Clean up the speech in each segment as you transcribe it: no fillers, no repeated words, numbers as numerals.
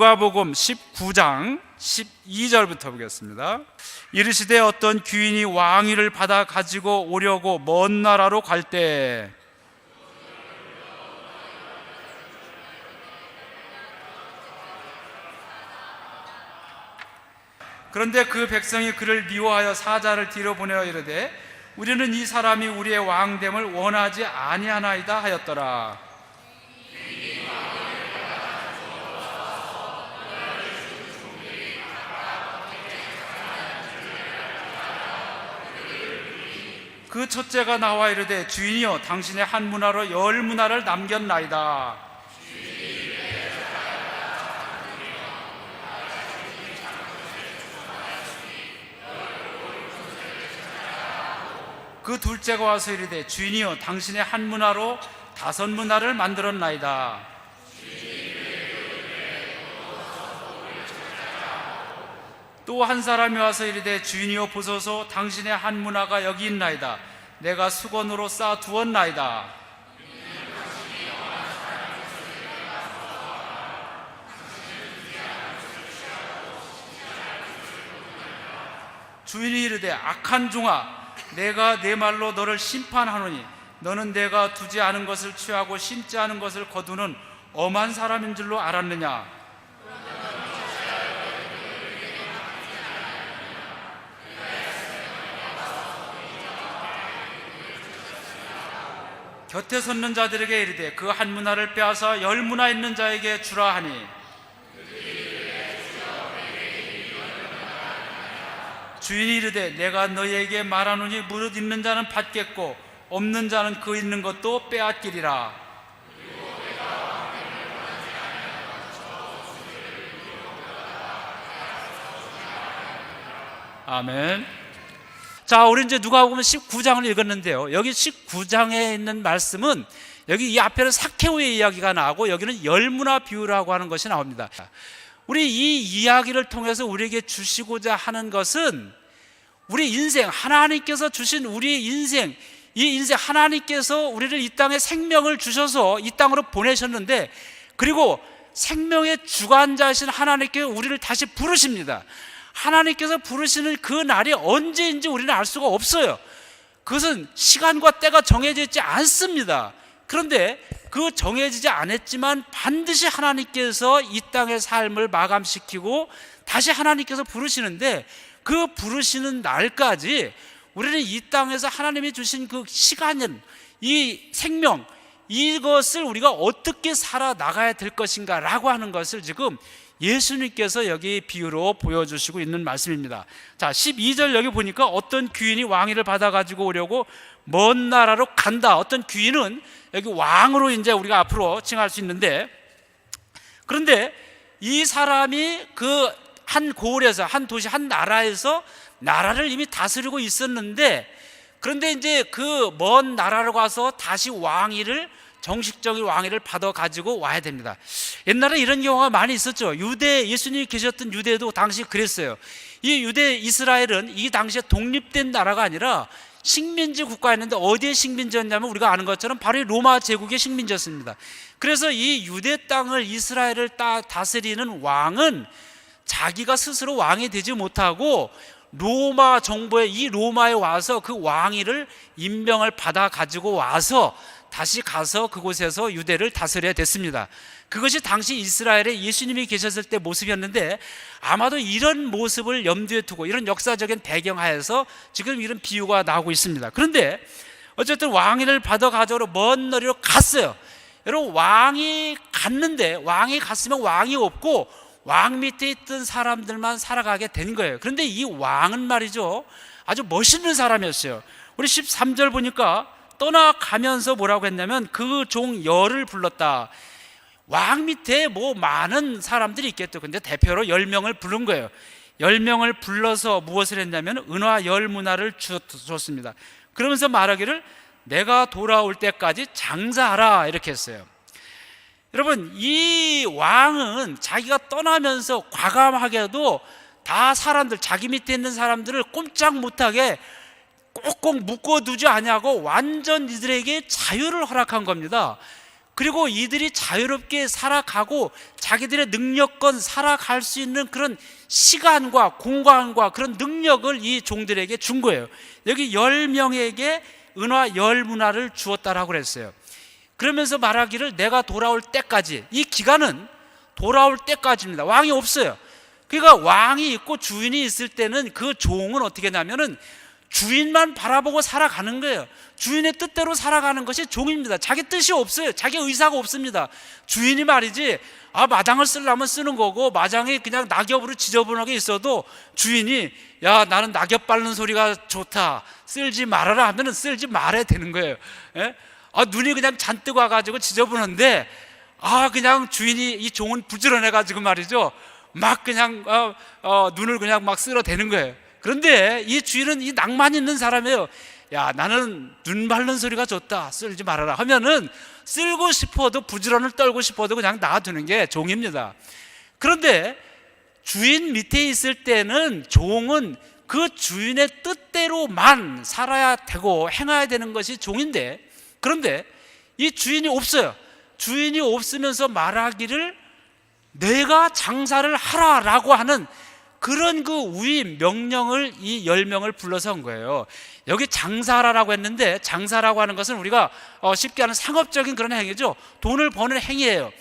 누가복음 19장 12절부터 보겠습니다. 이르시되 어떤 귀인이 왕위를 받아 가지고 오려고 먼 나라로 갈 때 그런데 그 백성이 그를 미워하여 사자를 뒤로 보내어 이르되 우리는 이 사람이 우리의 왕됨을 원하지 아니하나이다 하였더라. 그 첫째가 나와 이르되 주인이여 당신의 한 문화로 열 문화를 남겼나이다. 그 둘째가 와서 이르되 주인이여 당신의 한 문화로 5 문화를 만들었나이다. 또 한 사람이 와서 이르되 주인이여 보소서 당신의 한 문화가 여기 있나이다. 내가 수건으로 쌓아 두었나이다. 주인이 이르되 악한 종아 내가 내 말로 너를 심판하노니 너는 내가 두지 않은 것을 취하고 심지 않은 것을 거두는 엄한 사람인 줄로 알았느냐. 곁에 섰는 자들에게 이르되 그 한 문화를 빼앗아 10 문화 있는 자에게 주라 하니 주인이 이르되 내가 너희에게 말하노니 무릇 있는 자는 받겠고 없는 자는 그 있는 것도 빼앗기리라. 아멘. 자, 우리 이제 누가복음 19장을 읽었는데요. 여기 19장에 있는 말씀은 여기 이 앞에는 삭개오의 이야기가 나오고 여기는 열문화 비유라고 하는 것이 나옵니다. 우리 이 이야기를 통해서 우리에게 주시고자 하는 것은 우리 인생, 하나님께서 주신 우리 인생, 이 인생 하나님께서 우리를 이 땅에 생명을 주셔서 이 땅으로 보내셨는데 그리고 생명의 주관자이신 하나님께 우리를 다시 부르십니다. 하나님께서 부르시는 그 날이 언제인지 우리는 알 수가 없어요. 그것은 시간과 때가 정해져 있지 않습니다. 그런데 그 정해지지 않았지만 반드시 하나님께서 이 땅의 삶을 마감시키고 다시 하나님께서 부르시는데 그 부르시는 날까지 우리는 이 땅에서 하나님이 주신 그 시간은 이 생명 이것을 우리가 어떻게 살아나가야 될 것인가 라고 하는 것을 지금 예수님께서 여기 비유로 보여주시고 있는 말씀입니다. 자, 12절 여기 보니까 어떤 귀인이 왕위를 받아가지고 오려고 먼 나라로 간다. 어떤 귀인은 여기 왕으로 이제 우리가 앞으로 칭할 수 있는데 그런데 이 사람이 그 한 고을에서 한 도시 한 나라에서 나라를 이미 다스리고 있었는데 그런데 이제 그 먼 나라로 가서 다시 정식적인 왕위를 받아 가지고 와야 됩니다. 옛날에 이런 경우가 많이 있었죠. 예수님이 계셨던 유대도 당시 그랬어요. 이 유대 이스라엘은 이 당시에 독립된 나라가 아니라 식민지 국가였는데 어디에 식민지였냐면 우리가 아는 것처럼 바로 로마 제국의 식민지였습니다. 그래서 이 유대 땅을 이스라엘을 다스리는 왕은 자기가 스스로 왕이 되지 못하고 로마 정부에 이 로마에 와서 그 왕위를 임명을 받아 가지고 와서 다시 가서 그곳에서 유대를 다스려야 됐습니다. 그것이 당시 이스라엘에 예수님이 계셨을 때 모습이었는데 아마도 이런 모습을 염두에 두고 이런 역사적인 배경하에서 지금 이런 비유가 나오고 있습니다. 그런데 어쨌든 왕위를 받아 가지고 먼 거리로 갔어요. 여러분 왕이 갔으면 왕이 없고 왕 밑에 있던 사람들만 살아가게 된 거예요. 그런데 이 왕은 말이죠 아주 멋있는 사람이었어요. 우리 13절 보니까 떠나가면서 뭐라고 했냐면 그 종 열을 불렀다. 왕 밑에 뭐 많은 사람들이 있겠죠. 근데 대표로 10명을 부른 거예요. 10명을 불러서 무엇을 했냐면 은화 10 문화를 줬습니다. 그러면서 말하기를 내가 돌아올 때까지 장사하라 이렇게 했어요. 여러분 이 왕은 자기가 떠나면서 과감하게도 다 사람들 자기 밑에 있는 사람들을 꼼짝 못하게 꼭꼭 묶어두지 아니하고 완전 이들에게 자유를 허락한 겁니다. 그리고 이들이 자유롭게 살아가고 자기들의 능력껏 살아갈 수 있는 그런 시간과 공간과 그런 능력을 이 종들에게 준 거예요. 여기 10명에게 은화 10문화를 주었다라고 그랬어요. 그러면서 말하기를 내가 돌아올 때까지, 이 기간은 돌아올 때까지입니다. 왕이 없어요. 그러니까 왕이 있고 주인이 있을 때는 그 종은 어떻게 하냐면은 주인만 바라보고 살아가는 거예요. 주인의 뜻대로 살아가는 것이 종입니다. 자기 뜻이 없어요. 자기 의사가 없습니다. 주인이 말이지, 마당을 쓰려면 쓰는 거고, 마당이 그냥 낙엽으로 지저분하게 있어도 주인이 야, 나는 낙엽 밟는 소리가 좋다, 쓸지 말아라 하면은 쓸지 말아야 되는 거예요. 예? 눈이 그냥 잔뜩 와가지고 지저분한데, 그냥 주인이, 이 종은 부지런해가지고 말이죠, 막 그냥 눈을 그냥 막 쓸어대는 거예요. 그런데 이 주인은 이 낭만 있는 사람이에요. 야, 나는 눈 밟는 소리가 좋다, 쓸지 말아라 하면은 쓸고 싶어도, 부지런을 떨고 싶어도 그냥 놔두는 게 종입니다. 그런데 주인 밑에 있을 때는 종은 그 주인의 뜻대로만 살아야 되고 행해야 되는 것이 종인데, 그런데 이 주인이 없어요. 주인이 없으면서 말하기를 내가 장사를 하라라고 하는 그런 그 우위 명령을 이 10명을 불러서 한 거예요. 여기 장사하라고 했는데, 장사라고 하는 것은 우리가 쉽게 하는 상업적인 그런 행위죠. 돈을 버는 행위예요.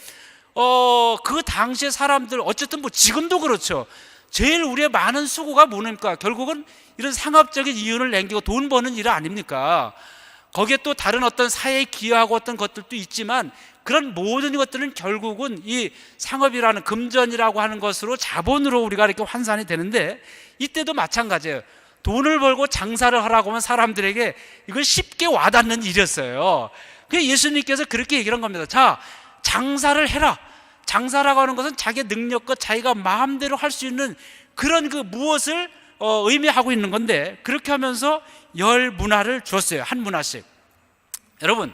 그 당시의 사람들, 어쨌든 뭐 지금도 그렇죠. 제일 우리의 많은 수고가 뭡니까? 결국은 이런 상업적인 이윤을 남기고 돈 버는 일 아닙니까? 거기에 또 다른 어떤 사회에 기여하고 어떤 것들도 있지만, 그런 모든 것들은 결국은 이 상업이라는, 금전이라고 하는 것으로, 자본으로 우리가 이렇게 환산이 되는데, 이때도 마찬가지예요. 돈을 벌고 장사를 하라고 하면 사람들에게 이건 쉽게 와닿는 일이었어요. 그래서 예수님께서 그렇게 얘기를 한 겁니다. 자, 장사를 해라. 장사라고 하는 것은 자기의 능력과 자기가 마음대로 할 수 있는 그런 그 무엇을 의미하고 있는 건데, 그렇게 하면서 10문화를 줬어요. 한 문화씩. 여러분,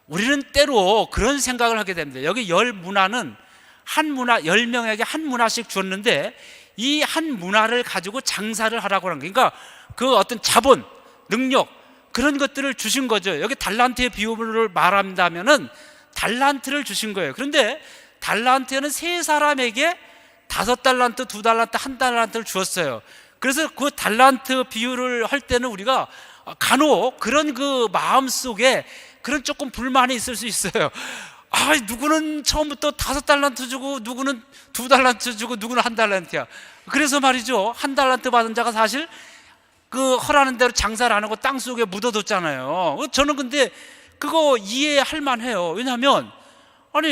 우리는 때로 그런 생각을 하게 됩니다. 여기 10문화는 한 문화, 10명에게 한 문화씩 줬는데, 이 한 문화를 가지고 장사를 하라고 하는 거예요. 그러니까 그 어떤 자본, 능력, 그런 것들을 주신 거죠. 여기 달란트의 비유를 말한다면은 달란트를 주신 거예요. 그런데 달란트에는 세 사람에게 5달란트, 2달란트, 1달란트를 주었어요. 그래서 그 달란트 비유를 할 때는 우리가 간혹 그런 그 마음 속에 그런 조금 불만이 있을 수 있어요. 누구는 처음부터 5달란트 주고, 누구는 2달란트 주고, 누구는 1달란트야. 그래서 말이죠, 1달란트 받은 자가 사실 그 허라는 대로 장사를 안 하고 땅 속에 묻어뒀잖아요. 저는 근데 그거 이해할 만해요. 왜냐하면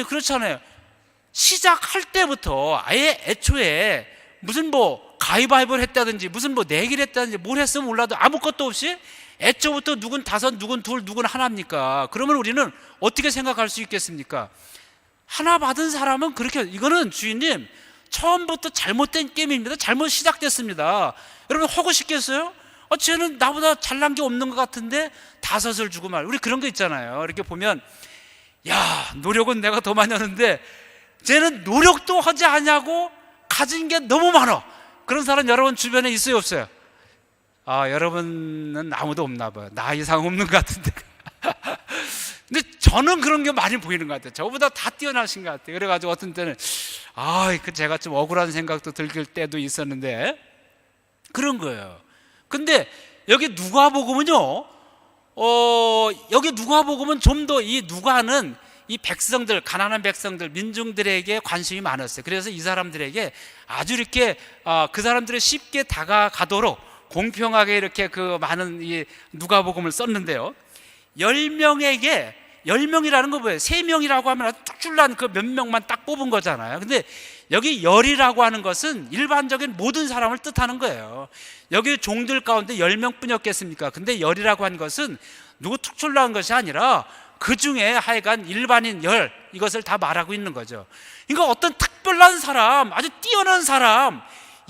그렇잖아요. 시작할 때부터 아예 애초에 무슨 뭐 가위바위보를 했다든지, 무슨 뭐 내기를 했다든지, 뭘 했으면 몰라도 아무것도 없이 애초부터 누군 5, 누군 2, 누군 하나입니까? 그러면 우리는 어떻게 생각할 수 있겠습니까? 하나 받은 사람은 그렇게, 이거는 주인님 처음부터 잘못된 게임입니다. 잘못 시작됐습니다. 여러분 허구시겠어요? 쟤는 나보다 잘난 게 없는 것 같은데 5을 주고 말. 우리 그런 거 있잖아요. 이렇게 보면, 야, 노력은 내가 더 많이 하는데 쟤는 노력도 하지 않냐고 가진 게 너무 많아. 그런 사람 여러분 주변에 있어요, 없어요? 여러분은 아무도 없나 봐요. 나 이상 없는 것 같은데. 근데 저는 그런 게 많이 보이는 것 같아요. 저보다 다 뛰어나신 것 같아요. 그래가지고 어떤 때는 제가 좀 억울한 생각도 들 때도 있었는데, 그런 거예요. 근데 여기 누가복음은요, 여기 누가복음은 좀 더 이 누가는 이 백성들, 가난한 백성들, 민중들에게 관심이 많았어요. 그래서 이 사람들에게 아주 이렇게 그 사람들이 쉽게 다가가도록 공평하게 이렇게 그 많은 이 누가복음을 썼는데요, 10명에게, 10명이라는 거 뭐예요? 3명이라고 하면 뚝줄난 그 몇 명만 딱 뽑은 거잖아요. 근데 여기 10이라고 하는 것은 일반적인 모든 사람을 뜻하는 거예요. 여기 종들 가운데 10명뿐이었겠습니까? 근데 10이라고 한 것은 누구 특출난 것이 아니라 그 중에 하여간 일반인 10, 이것을 다 말하고 있는 거죠. 그러니까 어떤 특별한 사람, 아주 뛰어난 사람,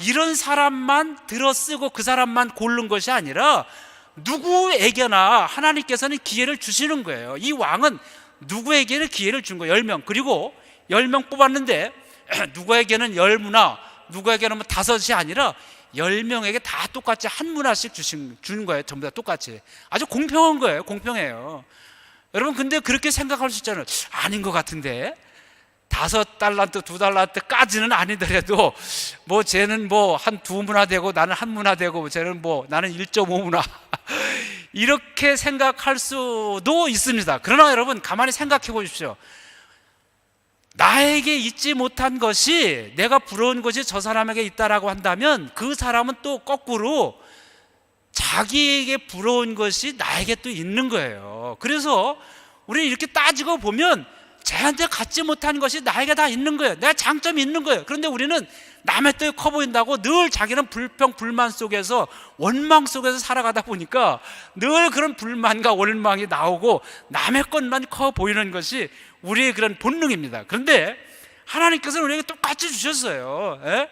이런 사람만 들어쓰고 그 사람만 고른 것이 아니라 누구에게나 하나님께서는 기회를 주시는 거예요. 이 왕은 누구에게는 기회를 준 거예요. 10명. 그리고 10명 뽑았는데 누구에게는 10문화, 누구에게는 뭐 5이 아니라 10명에게 다 똑같이 한 문화씩 주는 거예요. 전부 다 똑같이. 아주 공평한 거예요. 공평해요. 여러분, 근데 그렇게 생각할 수 있잖아요. 아닌 것 같은데, 5달란트, 2달란트까지는 아니더라도 뭐 쟤는 뭐 한 2문화 되고 나는 1문화 되고 쟤는 뭐 나는 1.5문화 이렇게 생각할 수도 있습니다. 그러나 여러분, 가만히 생각해 보십시오. 나에게 있지 못한 것이, 내가 부러운 것이 저 사람에게 있다라고 한다면 그 사람은 또 거꾸로 자기에게 부러운 것이 나에게 또 있는 거예요. 그래서 우리 이렇게 따지고 보면 쟤한테 갖지 못한 것이 나에게 다 있는 거예요. 내가 장점이 있는 거예요. 그런데 우리는 남의 떡이 커 보인다고 늘 자기는 불평, 불만 속에서, 원망 속에서 살아가다 보니까 늘 그런 불만과 원망이 나오고 남의 것만 커 보이는 것이 우리의 그런 본능입니다. 그런데 하나님께서는 우리에게 똑같이 주셨어요. 예?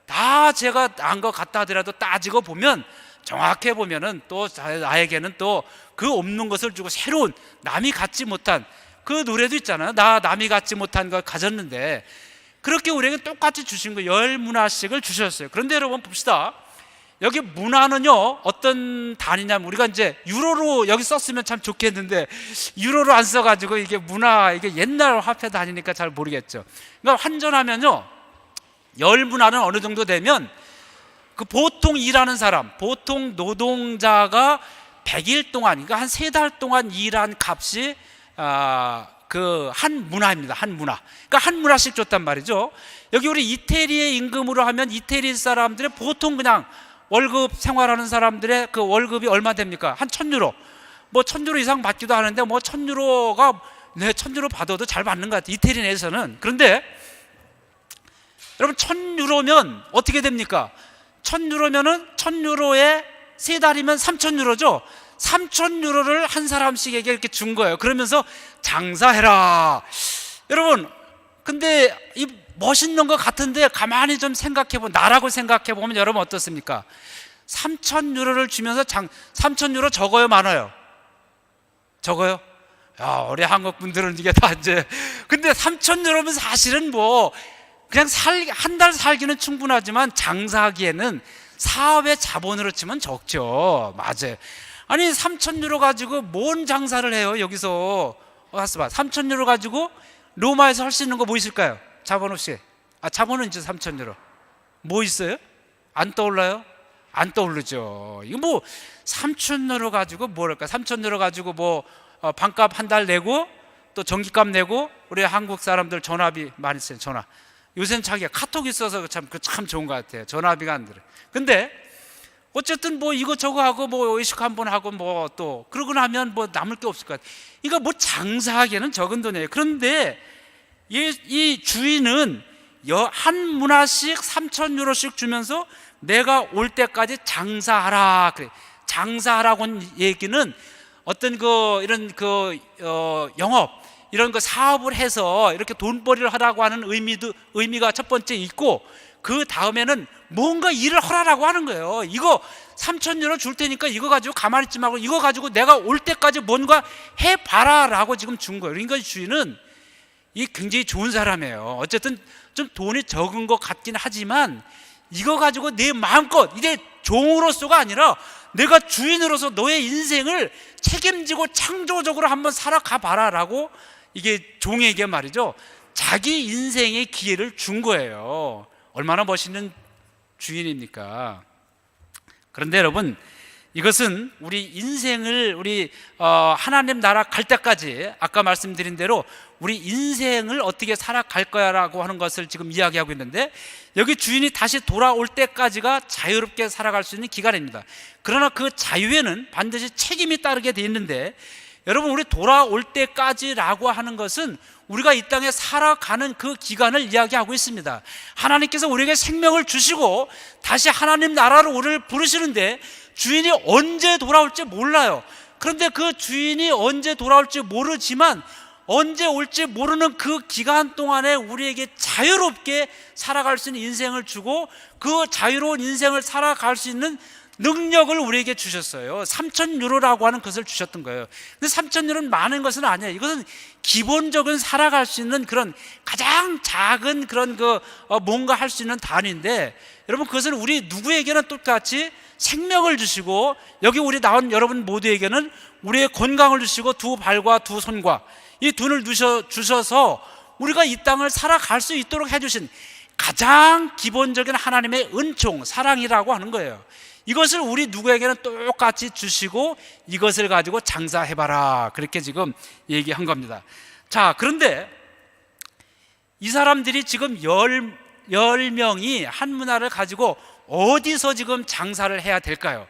다 제가 난 것 같다 하더라도 따지고 보면, 정확해 보면은 또 나에게는 또 그 없는 것을 주고 새로운, 남이 갖지 못한, 그 노래도 있잖아요. 나 남이 갖지 못한 걸 가졌는데, 그렇게 우리에게 똑같이 주신 거 10문화씩을 주셨어요. 그런데 여러분 봅시다. 여기 문화는요, 어떤 단위냐면, 우리가 이제 유로로 여기 썼으면 참 좋겠는데 유로로 안 써가지고 이게 문화, 이게 옛날 화폐 단위니까 잘 모르겠죠. 그러니까 환전하면요, 10문화는 어느 정도 되면 그 보통 일하는 사람, 보통 노동자가 100일 동안, 그러니까 한 3달 동안 일한 값이 그 한 문화입니다. 한 문화. 그러니까 한 문화씩 줬단 말이죠. 여기 우리 이태리의 임금으로 하면 이태리 사람들의 보통 그냥 월급 생활하는 사람들의 그 월급이 얼마 됩니까? 한 1000유로. 뭐 1000유로 이상 받기도 하는데, 뭐 1000유로가, 네, 1000유로 받아도 잘 받는 것 같아요, 이태리 내에서는. 그런데 여러분, 1000유로면 어떻게 됩니까? 1000유로면은 1000유로에 3달이면 3000유로죠. 3000유로를 한 사람씩에게 이렇게 준 거예요. 그러면서 장사해라. 여러분, 근데 이 멋있는 것 같은데 가만히 좀 생각해보면, 나라고 생각해보면 여러분 어떻습니까? 3000유로를 주면서 3000유로 적어요, 많아요? 적어요? 야, 우리 한국 분들은 이게 다 이제, 근데 3000유로면 사실은 뭐 그냥 한 달 살기는 충분하지만 장사하기에는 사업의 자본으로 치면 적죠. 맞아요. 아니, 3000유로 가지고 뭔 장사를 해요? 여기서 가서 봐. 3000유로 가지고 로마에서 할 수 있는 거 뭐 있을까요? 자본 없이. 자본은 이제 3000유로. 뭐 있어요? 안 떠올라요? 안 떠오르죠. 이거 뭐 3000유로 가지고 뭐랄까? 3000유로 가지고 뭐 반값 한 달 내고 또 전기값 내고, 우리 한국 사람들 전화비 많이 써요. 전화. 요새는 자기가 카톡 있어서 참 좋은 것 같아요. 전화비가 안 들어요. 근데 어쨌든 뭐 이것저것 하고 뭐 외식 한번 하고 뭐 또 그러고 나면 뭐 남을 게 없을 것 같아요. 이거 뭐 장사하기에는 적은 돈이에요. 그런데 이 주인은 한 문화씩 3000유로씩 주면서 내가 올 때까지 장사하라 그래. 장사하라고 하는 얘기는 어떤 이런 영업, 이런 사업을 해서 이렇게 돈벌이를 하라고 하는 의미가 첫 번째 있고, 그 다음에는 뭔가 일을 하라고 하는 거예요. 이거 3000유로 줄 테니까 이거 가지고 가만히 있지 말고 이거 가지고 내가 올 때까지 뭔가 해봐라 라고 지금 준 거예요. 그러니까 주인은 이 굉장히 좋은 사람이에요. 어쨌든 좀 돈이 적은 것 같긴 하지만 이거 가지고 내 마음껏, 이제 종으로서가 아니라 내가 주인으로서 너의 인생을 책임지고 창조적으로 한번 살아가 봐라 라고, 이게 종에게 말이죠, 자기 인생의 기회를 준 거예요. 얼마나 멋있는 주인입니까? 그런데 여러분, 이것은 우리 인생을, 우리 하나님 나라 갈 때까지, 아까 말씀드린 대로 우리 인생을 어떻게 살아갈 거야 라고 하는 것을 지금 이야기하고 있는데, 여기 주인이 다시 돌아올 때까지가 자유롭게 살아갈 수 있는 기간입니다. 그러나 그 자유에는 반드시 책임이 따르게 돼 있는데, 여러분, 우리 돌아올 때까지라고 하는 것은 우리가 이 땅에 살아가는 그 기간을 이야기하고 있습니다. 하나님께서 우리에게 생명을 주시고 다시 하나님 나라로 우리를 부르시는데, 주인이 언제 돌아올지 몰라요. 그런데 그 주인이 언제 돌아올지 모르지만 언제 올지 모르는 그 기간 동안에 우리에게 자유롭게 살아갈 수 있는 인생을 주고, 그 자유로운 인생을 살아갈 수 있는 능력을 우리에게 주셨어요. 3000유로라고 하는 것을 주셨던 거예요. 근데 3000유로는 많은 것은 아니에요. 이것은 기본적인 살아갈 수 있는 그런 가장 작은 그런 뭔가 할 수 있는 단위인데, 여러분, 그것은 우리 누구에게는 똑같이 생명을 주시고, 여기 우리 나온 여러분 모두에게는 우리의 건강을 주시고 두 발과 두 손과 이 눈을 주셔서 우리가 이 땅을 살아갈 수 있도록 해주신 가장 기본적인 하나님의 은총, 사랑이라고 하는 거예요. 이것을 우리 누구에게는 똑같이 주시고 이것을 가지고 장사해봐라, 그렇게 지금 얘기한 겁니다. 자, 그런데 이 사람들이 지금 10명이 한 문화를 가지고 어디서 지금 장사를 해야 될까요?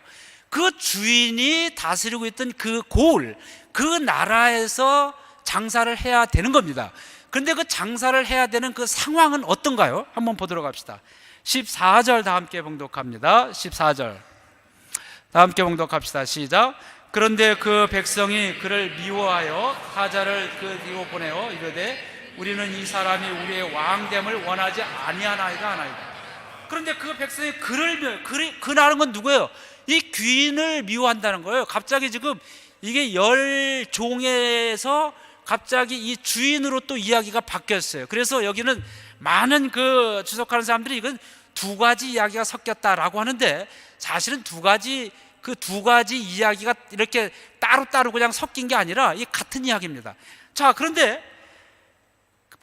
그 주인이 다스리고 있던 그 고을, 그 나라에서 장사를 해야 되는 겁니다. 그런데 그 장사를 해야 되는 그 상황은 어떤가요? 한번 보도록 합시다. 14절 다 함께 봉독합니다. 14절 다 함께 봉독합시다. 시작. 그런데 그 백성이 그를 미워하여 사자를 그 뒤로 보내어 이르되 우리는 이 사람이 우리의 왕됨을 원하지 아니하나이다. 그런데 그 백성이 그라는 건 누구예요? 이 귀인을 미워한다는 거예요. 갑자기 지금 이게 10종에서 갑자기 이 주인으로 또 이야기가 바뀌었어요. 그래서 여기는 많은 그 주석하는 사람들이 이건 두 가지 이야기가 섞였다라고 하는데, 사실은 두 가지 이야기가 이렇게 따로따로 그냥 섞인 게 아니라 이 같은 이야기입니다. 자, 그런데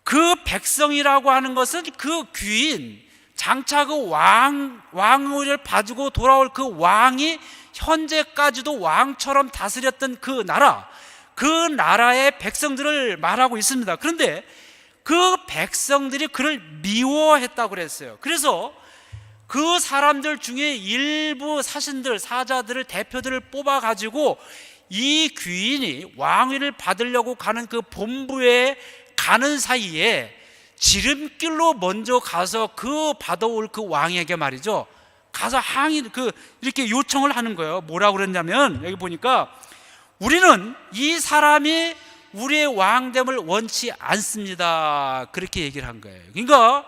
그 백성이라고 하는 것은 그 귀인, 장차 그 왕위를 가지고 돌아올 그 왕이 현재까지도 왕처럼 다스렸던 그 나라, 그 나라의 백성들을 말하고 있습니다. 그런데 그 백성들이 그를 미워했다고 그랬어요. 그래서 그 사람들 중에 일부 사자들을, 대표들을 뽑아가지고 이 귀인이 왕위를 받으려고 가는 그 본부에 가는 사이에 지름길로 먼저 가서 그 받아올 그 왕에게 말이죠, 가서 이렇게 요청을 하는 거예요. 뭐라고 그랬냐면, 여기 보니까 우리는 이 사람이 우리의 왕됨을 원치 않습니다, 그렇게 얘기를 한 거예요. 그러니까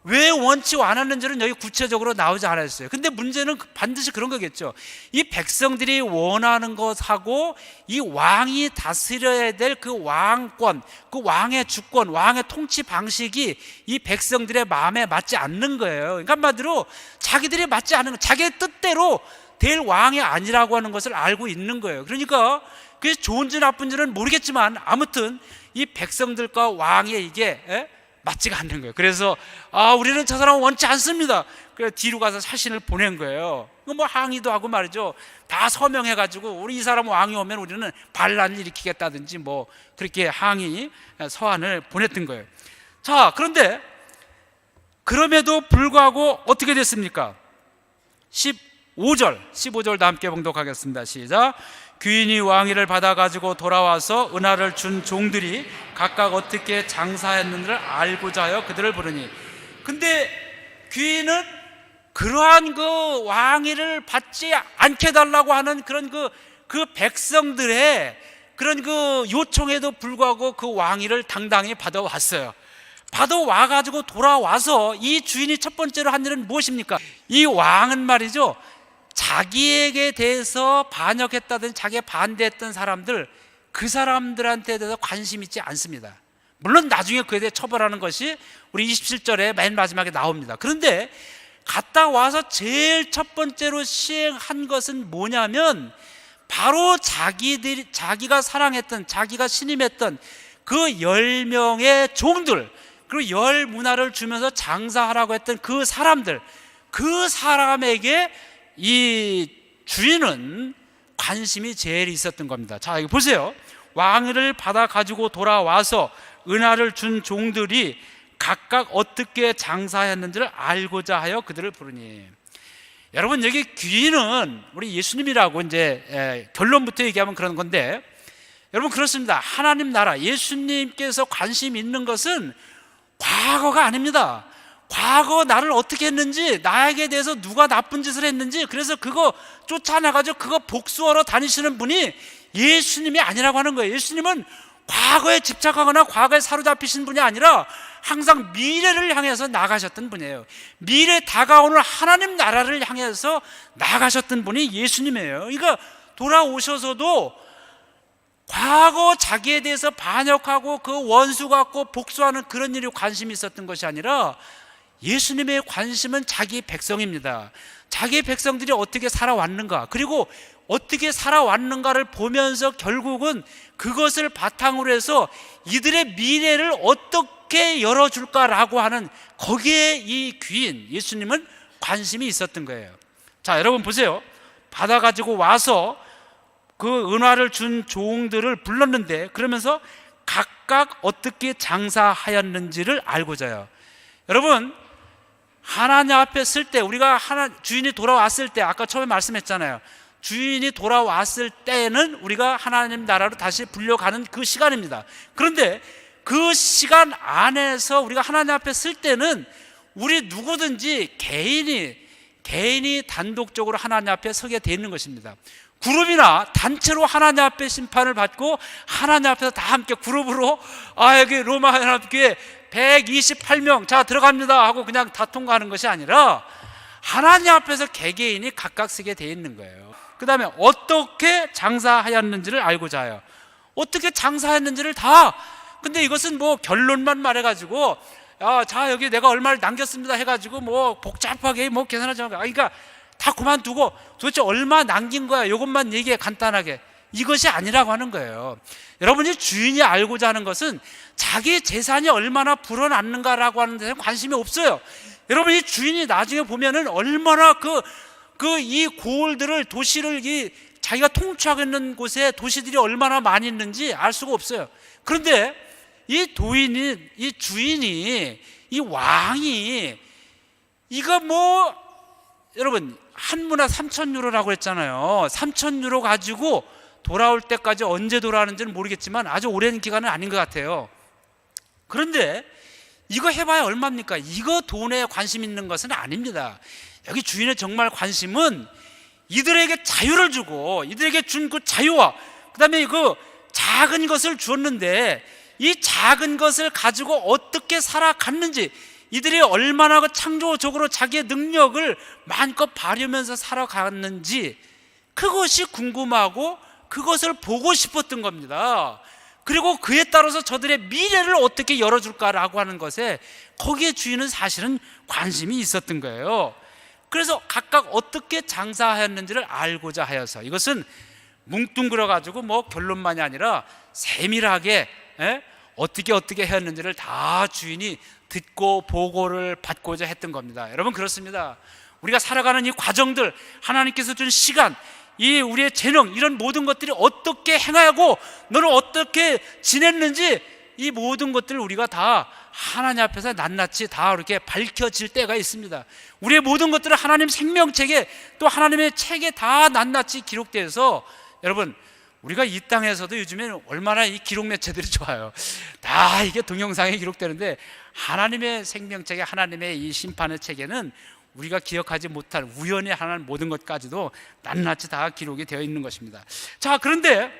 왜 원치 않았는지는 여기 구체적으로 나오지 않았어요. 근데 문제는 반드시 그런 거겠죠. 이 백성들이 원하는 것하고 이 왕이 다스려야 될 그 왕권, 그 왕의 주권, 왕의 통치 방식이 이 백성들의 마음에 맞지 않는 거예요. 그러니까 한마디로 자기들이 맞지 않는 거, 자기의 뜻대로 될 왕이 아니라고 하는 것을 알고 있는 거예요. 그러니까 그게 좋은지 나쁜지는 모르겠지만 아무튼 이 백성들과 왕의 이게 맞지가 않는 거예요. 그래서 우리는 저 사람은 원치 않습니다. 그래서 뒤로 가서 사신을 보낸 거예요. 뭐 항의도 하고 말이죠. 다 서명해가지고 우리 이 사람 왕이 오면 우리는 반란을 일으키겠다든지 뭐 그렇게 항의 서한을 보냈던 거예요. 자, 그런데 그럼에도 불구하고 어떻게 됐습니까? 15절 다 함께 봉독하겠습니다. 시작. 귀인이 왕위를 받아가지고 돌아와서 은하를 준 종들이 각각 어떻게 장사했는지를 알고자 하여 그들을 부르니. 근데 귀인은 그러한 그 왕위를 받지 않게 달라고 하는 그런 그 백성들의 그런 그 요청에도 불구하고 그 왕위를 당당히 받아왔어요. 받아와가지고 돌아와서 이 주인이 첫 번째로 한 일은 무엇입니까? 이 왕은 말이죠, 자기에게 대해서 반역했다든지 자기에 반대했던 사람들, 그 사람들한테 대해서 관심 있지 않습니다. 물론 나중에 그에 대해 처벌하는 것이 우리 27절에 맨 마지막에 나옵니다. 그런데 갔다 와서 제일 첫 번째로 시행한 것은 뭐냐면 바로 자기가 사랑했던, 자기가 신임했던 그 10명의 종들, 그리고 10 문화를 주면서 장사하라고 했던 그 사람들, 그 사람에게 이 주인은 관심이 제일 있었던 겁니다. 자, 여기 보세요. 왕위를 받아 가지고 돌아와서 은하를 준 종들이 각각 어떻게 장사했는지를 알고자 하여 그들을 부르니. 여러분, 여기 귀인은 우리 예수님이라고 이제 결론부터 얘기하면 그런 건데, 여러분 그렇습니다. 하나님 나라, 예수님께서 관심 있는 것은 과거가 아닙니다. 과거 나를 어떻게 했는지, 나에게 대해서 누가 나쁜 짓을 했는지, 그래서 그거 쫓아나가지고 그거 복수하러 다니시는 분이 예수님이 아니라고 하는 거예요. 예수님은 과거에 집착하거나 과거에 사로잡히신 분이 아니라 항상 미래를 향해서 나가셨던 분이에요. 미래 다가오는 하나님 나라를 향해서 나가셨던 분이 예수님이에요. 그러니까 돌아오셔서도 과거 자기에 대해서 반역하고 그 원수 갖고 복수하는 그런 일에 관심이 있었던 것이 아니라 예수님의 관심은 자기 백성입니다. 자기의 백성들이 어떻게 살아왔는가, 그리고 어떻게 살아왔는가를 보면서 결국은 그것을 바탕으로 해서 이들의 미래를 어떻게 열어줄까라고 하는, 거기에 이 귀인 예수님은 관심이 있었던 거예요. 자, 여러분 보세요. 받아가지고 와서 그 은화를 준 종들을 불렀는데, 그러면서 각각 어떻게 장사하였는지를 알고자 해요. 여러분, 하나님 앞에 쓸 때, 우리가 주인이 돌아왔을 때, 아까 처음에 말씀했잖아요. 주인이 돌아왔을 때는 우리가 하나님 나라로 다시 불려가는 그 시간입니다. 그런데 그 시간 안에서 우리가 하나님 앞에 쓸 때는 우리 누구든지 개인이 단독적으로 하나님 앞에 서게 되어 있는 것입니다. 그룹이나 단체로 하나님 앞에 심판을 받고 하나님 앞에서 다 함께 그룹으로, 여기 로마 하나님교회 128명 자 들어갑니다 하고 그냥 다 통과하는 것이 아니라 하나님 앞에서 개개인이 각각 서게 되어 있는 거예요. 그 다음에 어떻게 장사하였는지를 알고자 해요. 어떻게 장사했는지를 다, 근데 이것은 뭐 결론만 말해가지고 자 여기 내가 얼마를 남겼습니다 해가지고 뭐 복잡하게 뭐 계산하지 않고, 그러니까 다 그만두고 도대체 얼마 남긴 거야 이것만 얘기해 간단하게, 이것이 아니라고 하는 거예요. 여러분이 주인이 알고자 하는 것은 자기 재산이 얼마나 불어났는가라고 하는 데는 관심이 없어요. 여러분이 주인이 나중에 보면은 얼마나 이 고을들을, 도시를, 자기가 통치하고 있는 곳에 도시들이 얼마나 많이 있는지 알 수가 없어요. 그런데 이 주인이, 이 왕이, 이거 뭐, 여러분, 한 문화 3,000유로라고 했잖아요. 3,000유로 가지고 돌아올 때까지 언제 돌아오는지는 모르겠지만 아주 오랜 기간은 아닌 것 같아요. 그런데 이거 해봐야 얼마입니까? 이거 돈에 관심 있는 것은 아닙니다. 여기 주인의 정말 관심은 이들에게 자유를 주고, 이들에게 준 그 자유와 그 다음에 그 작은 것을 주었는데 이 작은 것을 가지고 어떻게 살아갔는지, 이들이 얼마나 창조적으로 자기의 능력을 마음껏 발휘하면서 살아갔는지, 그것이 궁금하고 그것을 보고 싶었던 겁니다. 그리고 그에 따라서 저들의 미래를 어떻게 열어줄까라고 하는 것에, 거기에 주인은 사실은 관심이 있었던 거예요. 그래서 각각 어떻게 장사하였는지를 알고자 하여서, 이것은 뭉뚱그려 가지고 뭐 결론만이 아니라 세밀하게 어떻게 했는지를 다 주인이 듣고 보고를 받고자 했던 겁니다. 여러분, 그렇습니다. 우리가 살아가는 이 과정들, 하나님께서 준 시간, 이 우리의 재능, 이런 모든 것들이 어떻게 행하고 너는 어떻게 지냈는지, 이 모든 것들을 우리가 다 하나님 앞에서 낱낱이 다 이렇게 밝혀질 때가 있습니다. 우리의 모든 것들은 하나님 생명책에, 또 하나님의 책에 다 낱낱이 기록되어서, 여러분, 우리가 이 땅에서도 요즘에는 얼마나 이 기록 매체들이 좋아요. 다 이게 동영상에 기록되는데, 하나님의 생명책에, 하나님의 이 심판의 책에는 우리가 기억하지 못할 우연히 하는 모든 것까지도 낱낱이 다 기록이 되어 있는 것입니다. 자, 그런데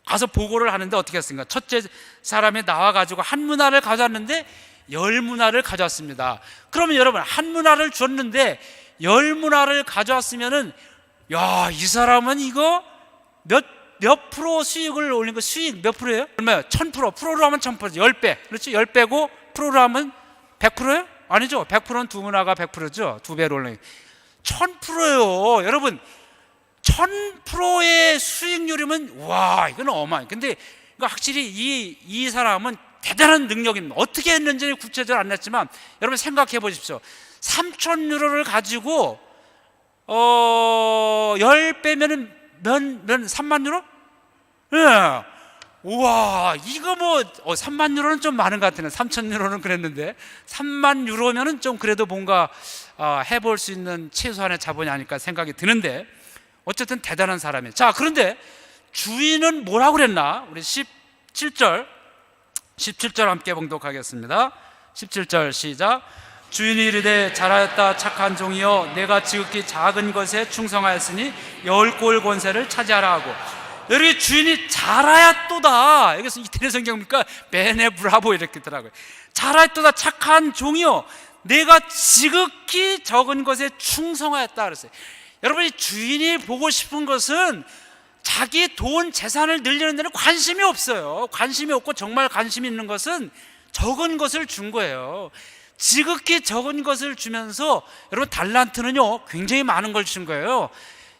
가서 보고를 하는데 어떻게 했습니까? 첫째 사람이 나와가지고 한 문화를 가져왔는데 10문화를 가져왔습니다. 그러면 여러분, 한 문화를 줬는데 10문화를 가져왔으면은, 야, 이 사람은 이거 몇 프로 수익을 올린 거, 수익 몇 프로예요? 얼마예요? 1000%. 프로로 하면 1000%죠. 10배. 그렇죠? 10배고 프로로 하면 100%예요? 아니죠. 100%는 두 문화가 100%죠. 두 배로 올린 1000%예요. 여러분, 1000%의 수익률이면, 와, 이건 어마어마해요. 근데 확실히 이 사람은 대단한 능력입니다. 어떻게 했는지는 구체적으로 안 냈지만, 여러분 생각해 보십시오. 3,000유로를 가지고 10배면은 몇 3만 유로? 예. 우와, 이거 뭐 3만 유로는 좀 많은 것 같아요. 3,000유로는 그랬는데 3만 유로면은 좀 그래도 뭔가 해볼 수 있는 최소한의 자본이 아닐까 생각이 드는데, 어쨌든 대단한 사람이에요. 자, 그런데 주인은 뭐라고 그랬나? 우리 17절 함께 봉독하겠습니다. 17절 시작. 주인이 이르되 잘하였다 착한 종이여, 내가 지극히 작은 것에 충성하였으니 10골 권세를 차지하라 하고, 여기 주인이 잘하였도다, 여기서 이태리 성경입니까? 베네 브라보 이렇게 있더라고요. 잘하였도다 착한 종이여, 내가 지극히 적은 것에 충성하였다 그랬어요. 여러분이 주인이 보고 싶은 것은 자기 돈, 재산을 늘리는 데는 관심이 없어요. 관심이 없고, 정말 관심이 있는 것은 적은 것을 준 거예요. 지극히 적은 것을 주면서, 여러분 달란트는요 굉장히 많은 걸 준 거예요.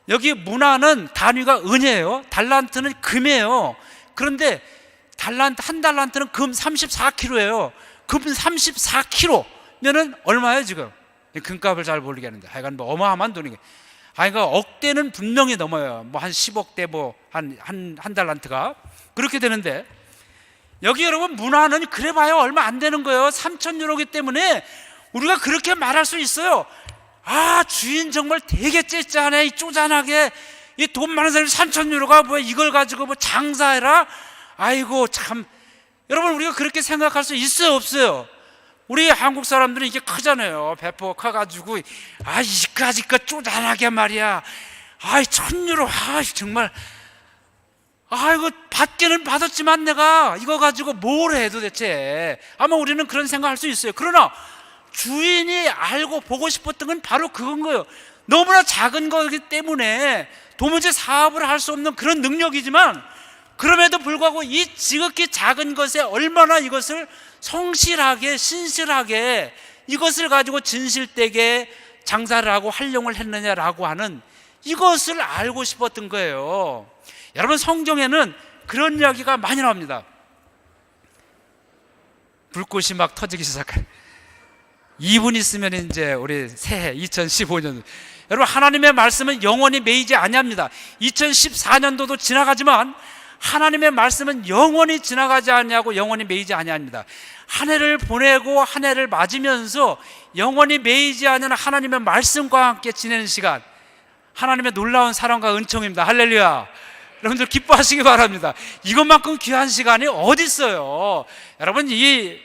여기 문화는 단위가 은이에요. 달란트는 금이에요. 그런데 한 달란트는 금 34kg예요. 금 34kg면은 얼마예요 지금? 금값을 잘 모르겠는데 하여간 뭐 어마어마한 돈이게. 그러니까 억대는 분명히 넘어요. 뭐 한 10억대 뭐 한 달란트가 그렇게 되는데, 여기 여러분 문화는 그래봐야 얼마 안 되는 거예요. 3,000유로이기 때문에 우리가 그렇게 말할 수 있어요. 아, 주인 정말 되게 째짜네, 이 쪼잔하게, 이 돈 많은 사람이 3,000유로가 뭐 이걸 가지고 뭐 장사해라. 아이고 참. 여러분 우리가 그렇게 생각할 수 있어요, 없어요? 우리 한국 사람들은 이게 크잖아요. 배포 커가지고 아 이까짓 거 쪼잔하게 말이야. 아이 1,000유로, 아 정말, 아이고 받기는 받았지만 내가 이거 가지고 뭘 해 도대체. 아마 우리는 그런 생각할 수 있어요. 그러나 주인이 알고 보고 싶었던 건 바로 그건 거예요. 너무나 작은 거기 때문에 도무지 사업을 할 수 없는 그런 능력이지만, 그럼에도 불구하고 이 지극히 작은 것에 얼마나 이것을 성실하게 신실하게 이것을 가지고 진실되게 장사를 하고 활용을 했느냐라고 하는 이것을 알고 싶었던 거예요. 여러분 성경에는 그런 이야기가 많이 나옵니다. 불꽃이 막 터지기 시작해. 2분 있으면 이제 우리 새해 2015년, 여러분 하나님의 말씀은 영원히 매이지 아니합니다. 2014년도도 지나가지만 하나님의 말씀은 영원히 지나가지 아니하고 영원히 매이지 아니합니다. 한 해를 보내고 한 해를 맞으면서 영원히 매이지 않는 하나님의 말씀과 함께 지내는 시간, 하나님의 놀라운 사랑과 은총입니다. 할렐루야. 여러분들 기뻐하시기 바랍니다. 이것만큼 귀한 시간이 어디 있어요. 여러분 이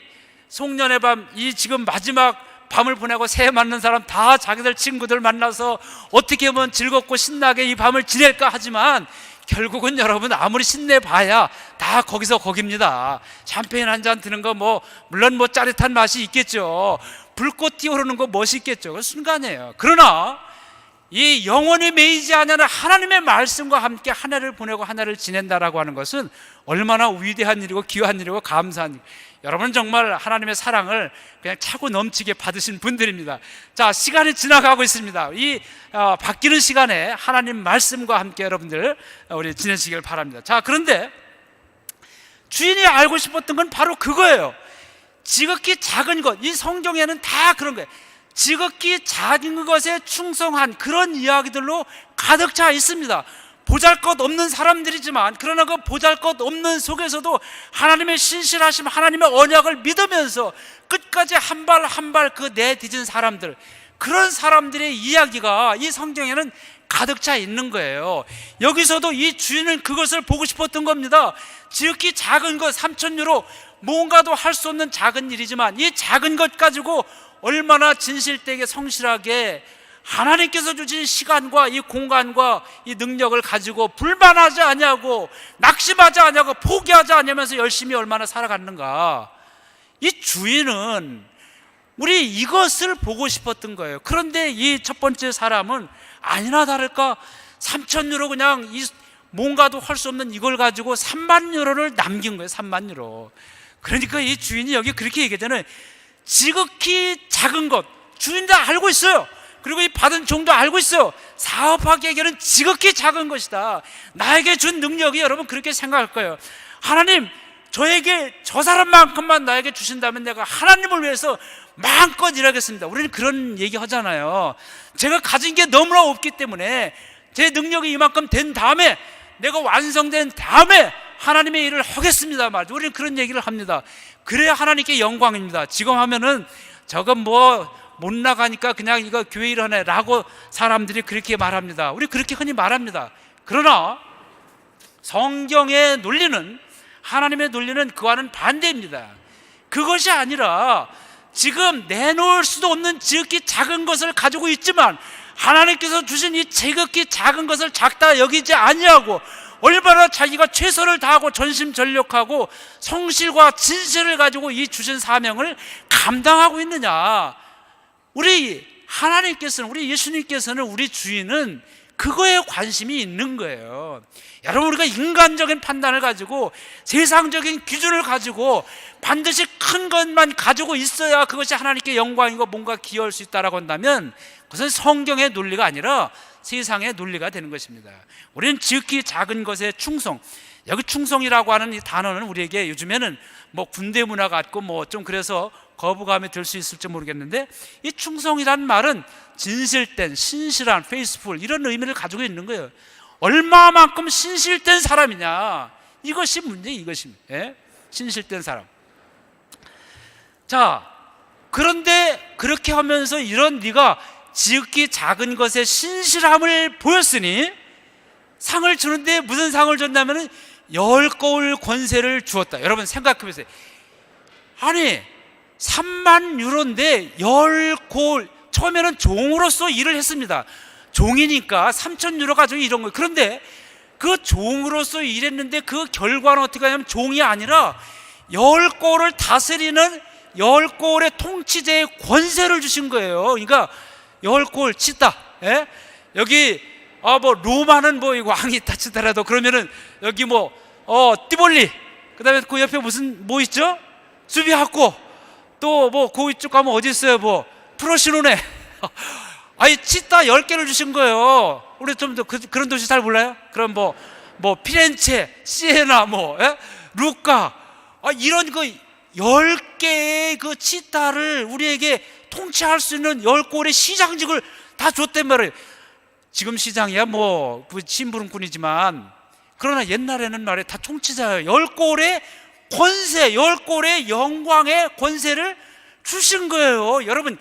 송년의 밤, 이 지금 마지막 밤을 보내고 새해 맞는 사람 다 자기들 친구들 만나서 어떻게 하면 즐겁고 신나게 이 밤을 지낼까 하지만, 결국은 여러분 아무리 신내봐야 다 거기서 거깁니다. 샴페인 한 잔 드는 거 뭐 물론 뭐 짜릿한 맛이 있겠죠. 불꽃 튀어오르는 거 멋이 있겠죠. 그 순간이에요. 그러나 이 영원히 매이지 않는 하나님의 말씀과 함께 한 해를 보내고 한 해를 지낸다라고 하는 것은 얼마나 위대한 일이고 귀한 일이고 감사한 일. 여러분 정말 하나님의 사랑을 그냥 차고 넘치게 받으신 분들입니다. 자, 시간이 지나가고 있습니다. 이 바뀌는 시간에 하나님 말씀과 함께 여러분들 우리 지내시길 바랍니다. 자, 그런데 주인이 알고 싶었던 건 바로 그거예요. 지극히 작은 것, 이 성경에는 다 그런 거예요. 지극히 작은 것에 충성한 그런 이야기들로 가득 차 있습니다. 보잘것없는 사람들이지만, 그러나 그 보잘것없는 속에서도 하나님의 신실하심, 하나님의 언약을 믿으면서 끝까지 한 발 한 발 그 내딛은 사람들, 그런 사람들의 이야기가 이 성경에는 가득 차 있는 거예요. 여기서도 이 주인은 그것을 보고 싶었던 겁니다. 지극히 작은 것, 3,000유로, 뭔가도 할 수 없는 작은 일이지만 이 작은 것 가지고 얼마나 진실되게 성실하게 하나님께서 주신 시간과 이 공간과 이 능력을 가지고 불만하지 않냐고, 낙심하지 않냐고, 포기하지 않으면서 열심히 얼마나 살아갔는가. 이 주인은 우리 이것을 보고 싶었던 거예요. 그런데 이 첫 번째 사람은 아니나 다를까 3,000유로, 그냥 이 뭔가도 할 수 없는 이걸 가지고 3만 유로를 남긴 거예요. 3만 유로. 그러니까 이 주인이 여기 그렇게 얘기하잖아요. 지극히 작은 것, 주인도 알고 있어요. 그리고 이 받은 종도 알고 있어요. 사업하기에는 지극히 작은 것이다. 나에게 준 능력이, 여러분 그렇게 생각할 거예요. 하나님, 저에게 저 사람만큼만 나에게 주신다면 내가 하나님을 위해서 마음껏 일하겠습니다. 우리는 그런 얘기 하잖아요. 제가 가진 게 너무나 없기 때문에 제 능력이 이만큼 된 다음에, 내가 완성된 다음에 하나님의 일을 하겠습니다 말이죠. 우리는 그런 얘기를 합니다. 그래야 하나님께 영광입니다. 지금 하면은 저건 뭐 못 나가니까 그냥 이거 교회 일 하네 라고 사람들이 그렇게 말합니다. 우리 그렇게 흔히 말합니다. 그러나 성경의 논리는, 하나님의 논리는 그와는 반대입니다. 그것이 아니라 지금 내놓을 수도 없는 지극히 작은 것을 가지고 있지만 하나님께서 주신 이 지극히 작은 것을 작다 여기지 아니하고 얼마나 자기가 최선을 다하고 전심전력하고 성실과 진실을 가지고 이 주신 사명을 감당하고 있느냐. 우리 하나님께서는, 우리 예수님께서는, 우리 주인은 그거에 관심이 있는 거예요. 여러분, 우리가 인간적인 판단을 가지고 세상적인 기준을 가지고 반드시 큰 것만 가지고 있어야 그것이 하나님께 영광이고 뭔가 기여할 수 있다라고 한다면 그것은 성경의 논리가 아니라 세상의 논리가 되는 것입니다. 우리는 지극히 작은 것에 충성. 여기 충성이라고 하는 이 단어는 우리에게 요즘에는 뭐 군대 문화 같고 뭐 좀 그래서 거부감이 들 수 있을지 모르겠는데, 이 충성이란 말은 진실된, 신실한, 페이스풀 이런 의미를 가지고 있는 거예요. 얼마만큼 신실된 사람이냐, 이것이 문제, 이것입니다. 예? 신실된 사람. 자, 그런데 그렇게 하면서 이런 네가 지극히 작은 것에 신실함을 보였으니 상을 주는데 무슨 상을 줬냐면은 10거울 권세를 주었다. 여러분 생각해 보세요. 아니 3만 유로인데 10거울, 처음에는 종으로서 일을 했습니다. 종이니까 3천 유로 가지고 이런 거예요. 그런데 그 종으로서 일했는데 그 결과는 어떻게 하냐면 종이 아니라 10거울을 다스리는 10거울의 통치자의 권세를 주신 거예요. 그러니까 10거울 치다. 예? 여기 뭐 로마는 뭐 왕이 있다 치더라도 그러면은 여기 뭐 띠볼리, 그다음에 그 옆에 무슨 뭐 있죠? 수비하고 또 뭐 그 이쪽 가면 어디 있어요? 뭐 프로시노네. 아니 치다 10개를 주신 거예요. 우리 좀 더 그런 도시 잘 몰라요? 그럼 뭐 피렌체, 시에나 루카, 이런 그 10개의 그 치타를 우리에게 통치할 수 있는 10골의 시장직을 다 줬단 말이에요. 지금 시장이야 뭐 심부름꾼이지만, 그러나 옛날에는 말이에요, 다 통치자예요. 10골의 권세, 10골의 영광의 권세를 주신 거예요. 여러분,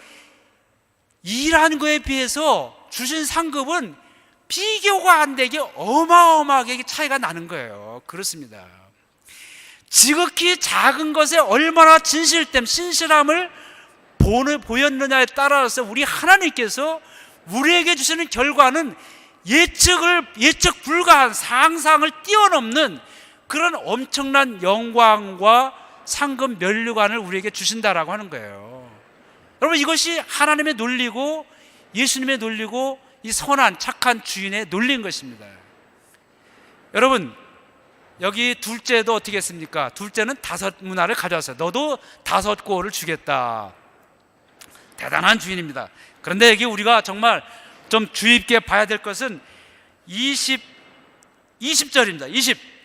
일한 거에 비해서 주신 상급은 비교가 안 되게 어마어마하게 차이가 나는 거예요. 그렇습니다. 지극히 작은 것에 얼마나 진실됨, 신실함을 보였느냐에 따라서 우리 하나님께서 우리에게 주시는 결과는 예측 불가한, 상상을 뛰어넘는 그런 엄청난 영광과 상급 면류관을 우리에게 주신다라고 하는 거예요. 여러분, 이것이 하나님의 논리고 예수님의 논리고 이 선한 착한 주인의 논리인 것입니다. 여러분, 여기 둘째도 어떻게 했습니까? 둘째는 5문화를 가져왔어요. 너도 5골을 주겠다. 대단한 주인입니다. 그런데 여기 우리가 정말 좀 주의 깊게 봐야 될 것은 20절입니다.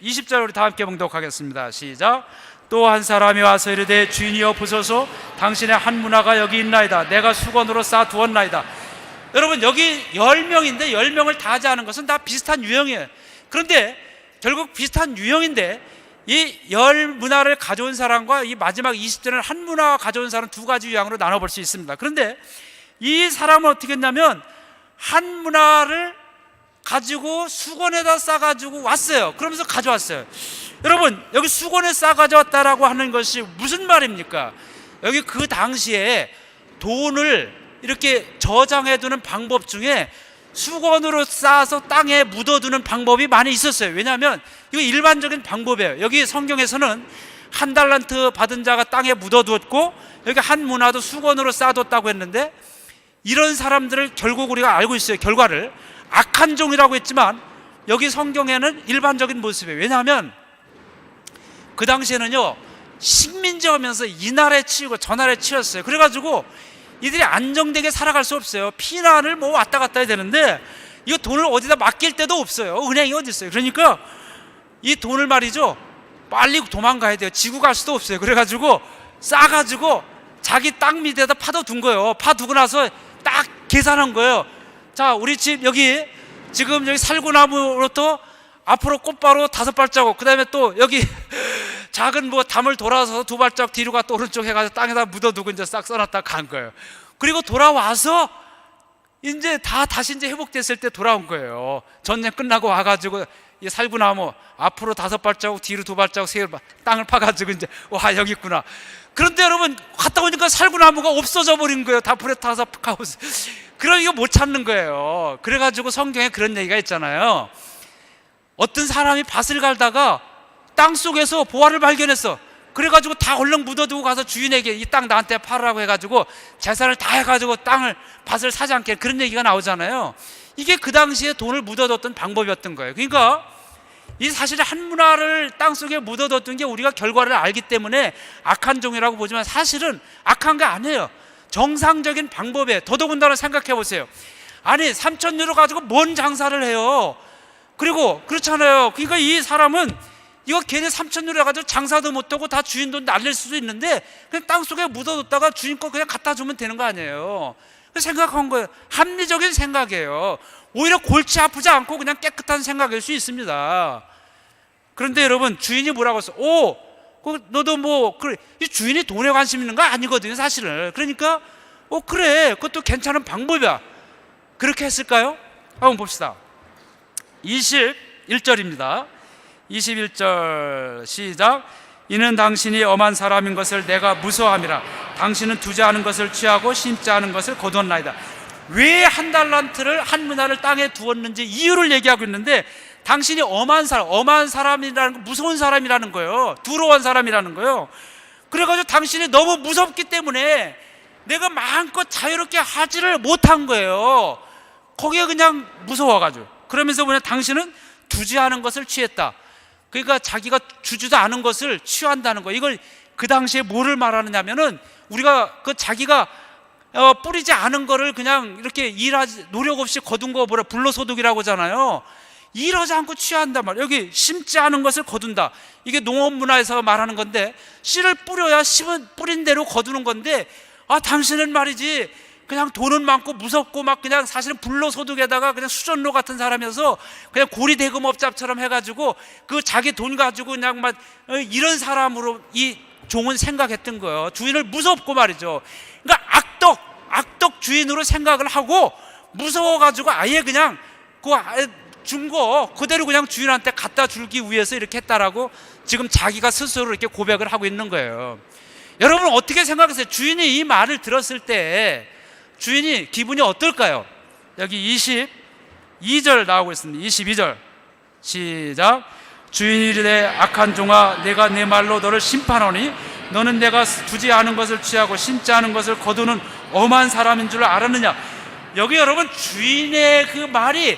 20절 우리 다 함께 봉독하겠습니다. 시작. 또 한 사람이 와서 이르되 주인이여 보소서, 당신의 한 문화가 여기 있나이다. 내가 수건으로 쌓아두었나이다. 여러분, 여기 10명인데 10명을 다 하지 않은 것은 다 비슷한 유형이에요. 그런데 결국 비슷한 유형인데 이 10문화를 가져온 사람과 이 마지막 20절은 한 문화 가져온 사람 두 가지 유형으로 나눠볼 수 있습니다. 그런데 이 사람은 어떻게 했냐면 한 문화를 가지고 수건에다 싸가지고 왔어요. 그러면서 가져왔어요. 여러분, 여기 수건에 싸가져왔다라고 하는 것이 무슨 말입니까? 여기 그 당시에 돈을 이렇게 저장해두는 방법 중에 수건으로 싸서 땅에 묻어두는 방법이 많이 있었어요. 왜냐하면 이거 일반적인 방법이에요. 여기 성경에서는 한 달란트 받은 자가 땅에 묻어두었고 여기 한 문화도 수건으로 쌓아뒀다고 했는데, 이런 사람들을 결국 우리가 알고 있어요. 결과를 악한 종이라고 했지만 여기 성경에는 일반적인 모습이에요. 왜냐하면 그 당시에는요, 식민지하면서 이날에 치이고 저날에 치였어요. 그래가지고 이들이 안정되게 살아갈 수 없어요. 피난을 뭐 왔다 갔다 해야 되는데 이거 돈을 어디다 맡길 데도 없어요. 은행이 어디 있어요. 그러니까 이 돈을 말이죠, 빨리 도망가야 돼요. 지고 갈 수도 없어요. 그래가지고 싸가지고 자기 땅 밑에다 파둬둔 거예요. 파두고 나서 딱 계산한 거예요. 자, 우리 집 여기 지금 여기 살구나무로부터 앞으로 꽃바로 5발자국, 그 다음에 또 여기 작은 뭐 담을 돌아서 2발자국 뒤로 갔다 오른쪽 해가지고 땅에다 묻어두고 이제 싹 써놨다 간 거예요. 그리고 돌아와서 이제 다시 이제 회복됐을 때 돌아온 거예요. 전쟁 끝나고 와가지고 이 살구나무 앞으로 5발자국 뒤로 2발자국 3발 땅을 파가지고 이제 와 여기 있구나. 그런데 여러분, 갔다 오니까 살구나무가 없어져 버린 거예요. 다 불에 타서 가고서. 그러니까 못 찾는 거예요. 그래가지고 성경에 그런 얘기가 있잖아요. 어떤 사람이 밭을 갈다가 땅 속에서 보화를 발견했어. 그래가지고 다 얼른 묻어두고 가서 주인에게 이 땅 나한테 팔으라고 해가지고 재산을 다 해가지고 밭을 사지 않게, 그런 얘기가 나오잖아요. 이게 그 당시에 돈을 묻어뒀던 방법이었던 거예요. 그러니까 이 사실 한 문화를 땅속에 묻어뒀던 게 우리가 결과를 알기 때문에 악한 종이라고 보지만 사실은 악한 게 아니에요. 정상적인 방법에, 더더군다나 생각해 보세요. 아니 3,000유로 가지고 뭔 장사를 해요? 그리고 그렇잖아요. 그러니까 이 사람은 이거 걔네 3,000유로 가지고 장사도 못하고 다 주인 돈 날릴 수도 있는데 그냥 땅속에 묻어뒀다가 주인 거 그냥 갖다 주면 되는 거 아니에요. 생각한 거예요. 합리적인 생각이에요. 오히려 골치 아프지 않고 그냥 깨끗한 생각일 수 있습니다. 그런데 여러분, 주인이 뭐라고 했어? 너도 뭐 그래, 이 주인이 돈에 관심 있는 거 아니거든요, 사실은. 그러니까 그래, 그것도 괜찮은 방법이야. 그렇게 했을까요? 한번 봅시다. 21절입니다. 21절 시작. 이는 당신이 엄한 사람인 것을 내가 무서워함이라. 당신은 두지 않은 것을 취하고 심지 않은 것을 거두었나이다. 왜 한 달란트를 한 문화를 땅에 두었는지 이유를 얘기하고 있는데, 당신이 엄한 사람이라는 거, 무서운 사람이라는 거예요. 두려운 사람이라는 거예요. 그래가지고 당신이 너무 무섭기 때문에 내가 마음껏 자유롭게 하지를 못한 거예요. 거기에 그냥 무서워가지고. 그러면서 뭐냐, 당신은 두지 않은 것을 취했다. 그러니까 자기가 주지도 않은 것을 취한다는 거예요. 이걸 그 당시에 뭐를 말하느냐면은, 우리가 그 자기가 뿌리지 않은 거를 그냥 이렇게 일하지, 노력 없이 거둔 거 불로소득이라고 하잖아요. 일하지 않고 취한단 말이에요. 여기 심지 않은 것을 거둔다. 이게 농업 문화에서 말하는 건데, 씨를 뿌려야 뿌린 대로 거두는 건데, 당신은 말이지 그냥 돈은 많고 무섭고 막 그냥 사실은 불로소득에다가 그냥 수전로 같은 사람이어서 그냥 고리대금업자처럼 해가지고 그 자기 돈 가지고 그냥 막 이런 사람으로 이 종은 생각했던 거예요. 주인을 무섭고 말이죠. 그러니까 악덕 주인으로 생각을 하고 무서워가지고 아예 그냥 준 거 그대로 그냥 주인한테 갖다 주기 위해서 이렇게 했다라고 지금 자기가 스스로 이렇게 고백을 하고 있는 거예요. 여러분 어떻게 생각하세요? 주인이 이 말을 들었을 때 주인이 기분이 어떨까요? 여기 22절 나오고 있습니다. 22절 시작. 주인이 이르되 악한 종아, 내가 내 말로 너를 심판하니 너는 내가 두지 않은 것을 취하고 심지 않은 것을 거두는 엄한 사람인 줄 알았느냐. 여기 여러분 주인의 그 말이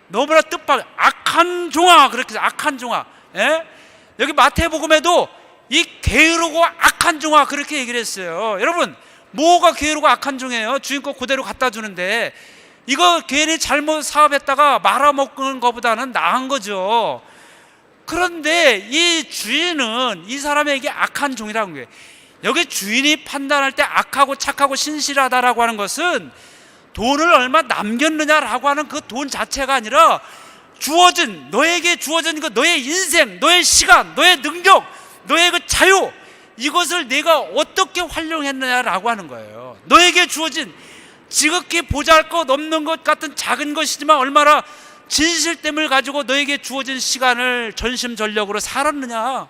너무나 뜻밖, 악한 종아, 그렇게 악한 종아. 예? 여기 마태복음에도 이 게으르고 악한 종아 그렇게 얘기를 했어요. 여러분 뭐가 게으르고 악한 종이에요? 주인 거 그대로 갖다 주는데 이거 괜히 잘못 사업했다가 말아먹는 것보다는 나은 거죠. 그런데 이 주인은 이 사람에게 악한 종이라는 거예요. 여기 주인이 판단할 때 악하고 착하고 신실하다라고 하는 것은 돈을 얼마 남겼느냐라고 하는 그 돈 자체가 아니라 너에게 주어진 그 너의 인생, 너의 시간, 너의 능력, 너의 그 자유, 이것을 내가 어떻게 활용했느냐라고 하는 거예요. 너에게 주어진 지극히 보잘것 없는 것 같은 작은 것이지만 얼마나 진실됨을 가지고 너에게 주어진 시간을 전심전력으로 살았느냐.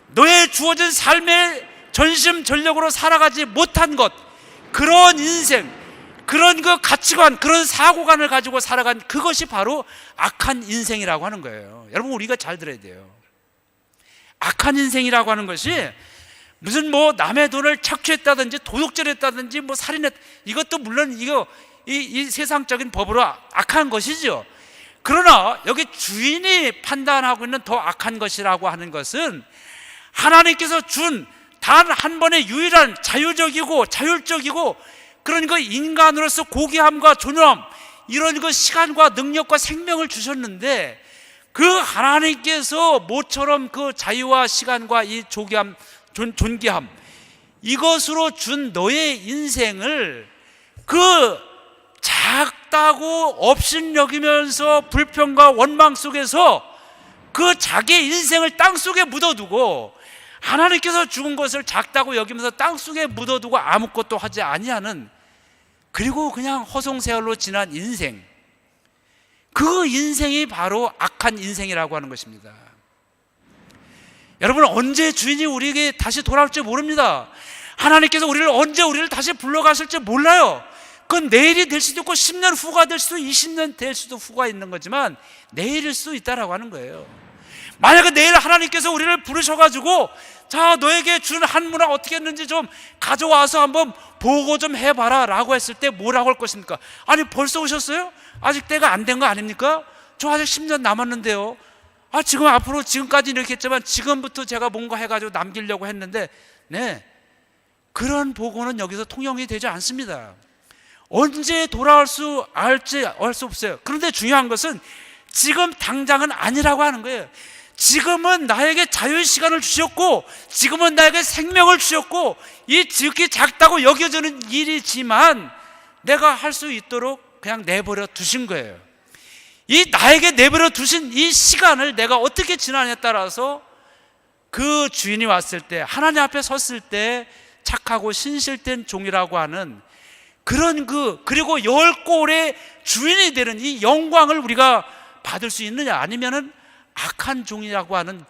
너의 주어진 삶에 전심전력으로 살아가지 못한 것, 그런 인생, 그런 그 가치관, 그런 사고관을 가지고 살아간 그것이 바로 악한 인생이라고 하는 거예요. 여러분 우리가 잘 들어야 돼요. 악한 인생이라고 하는 것이 무슨 뭐 남의 돈을 착취했다든지 도둑질했다든지 뭐 살인했, 이것도 물론 이 세상적인 법으로 악한 것이죠. 그러나 여기 주인이 판단하고 있는 더 악한 것이라고 하는 것은 하나님께서 준 단 한 번의 유일한 자유적이고 자율적이고 그런 그 인간으로서 고귀함과 존엄, 이런 그 시간과 능력과 생명을 주셨는데 그 하나님께서 모처럼 그 자유와 시간과 이 존귀함, 이것으로 준 너의 인생을 그 작다고 업신여기면서 불평과 원망 속에서 그 자기의 인생을 땅속에 묻어두고 하나님께서 죽은 것을 작다고 여기면서 땅속에 묻어두고 아무것도 하지 아니하는, 그리고 그냥 허송세월로 지난 인생, 그 인생이 바로 악한 인생이라고 하는 것입니다. 여러분 언제 주인이 우리에게 다시 돌아올지 모릅니다. 하나님께서 우리를 다시 불러가실지 몰라요. 그건 내일이 될 수도 있고 10년 후가 될 수도 20년 될 수도 후가 있는 거지만 내일일 수도 있다라고 하는 거예요. 만약에 내일 하나님께서 우리를 부르셔가지고 자 너에게 준 한 문화 어떻게 했는지 좀 가져와서 한번 보고 좀 해봐라 라고 했을 때 뭐라고 할 것입니까? 아니 벌써 오셨어요? 아직 때가 안 된 거 아닙니까? 저 아직 10년 남았는데요. 지금 앞으로 지금까지 이렇게 했지만 지금부터 제가 뭔가 해가지고 남기려고 했는데, 네, 그런 보고는 여기서 통용이 되지 않습니다. 언제 돌아올 수 알지 알 수 없어요. 그런데 중요한 것은 지금 당장은 아니라고 하는 거예요. 지금은 나에게 자유의 시간을 주셨고, 지금은 나에게 생명을 주셨고, 이 지극히 작다고 여겨지는 일이지만 내가 할 수 있도록 그냥 내버려 두신 거예요. 이 나에게 내버려 두신 이 시간을 내가 어떻게 지나냐에 따라서 그 주인이 왔을 때, 하나님 앞에 섰을 때 착하고 신실된 종이라고 하는 그런 그리고 열 꼴의 주인이 되는 이 영광을 우리가 받을 수 있느냐, 아니면은 악한 종이라고 하는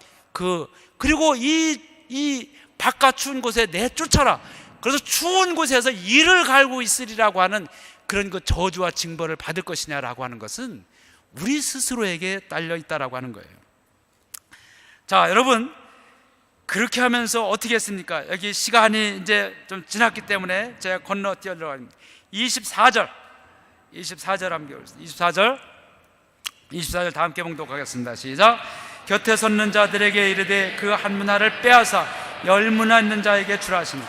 그리고 이 바깥 추운 곳에 내쫓아라, 그래서 추운 곳에서 이를 갈고 있으리라고 하는 그런 저주와 징벌을 받을 것이냐라고 하는 것은 우리 스스로에게 딸려 있다라고 하는 거예요. 자, 여러분, 그렇게 하면서 어떻게 했습니까? 여기 시간이 이제 좀 지났기 때문에 제가 건너뛰어들어 갑니다. 24절 함께 24절 다 함께 봉독하겠습니다. 시작. 곁에 섰는 자들에게 이르되 그 한 문화를 빼앗아 열 문화 있는 자에게 주라 하시니.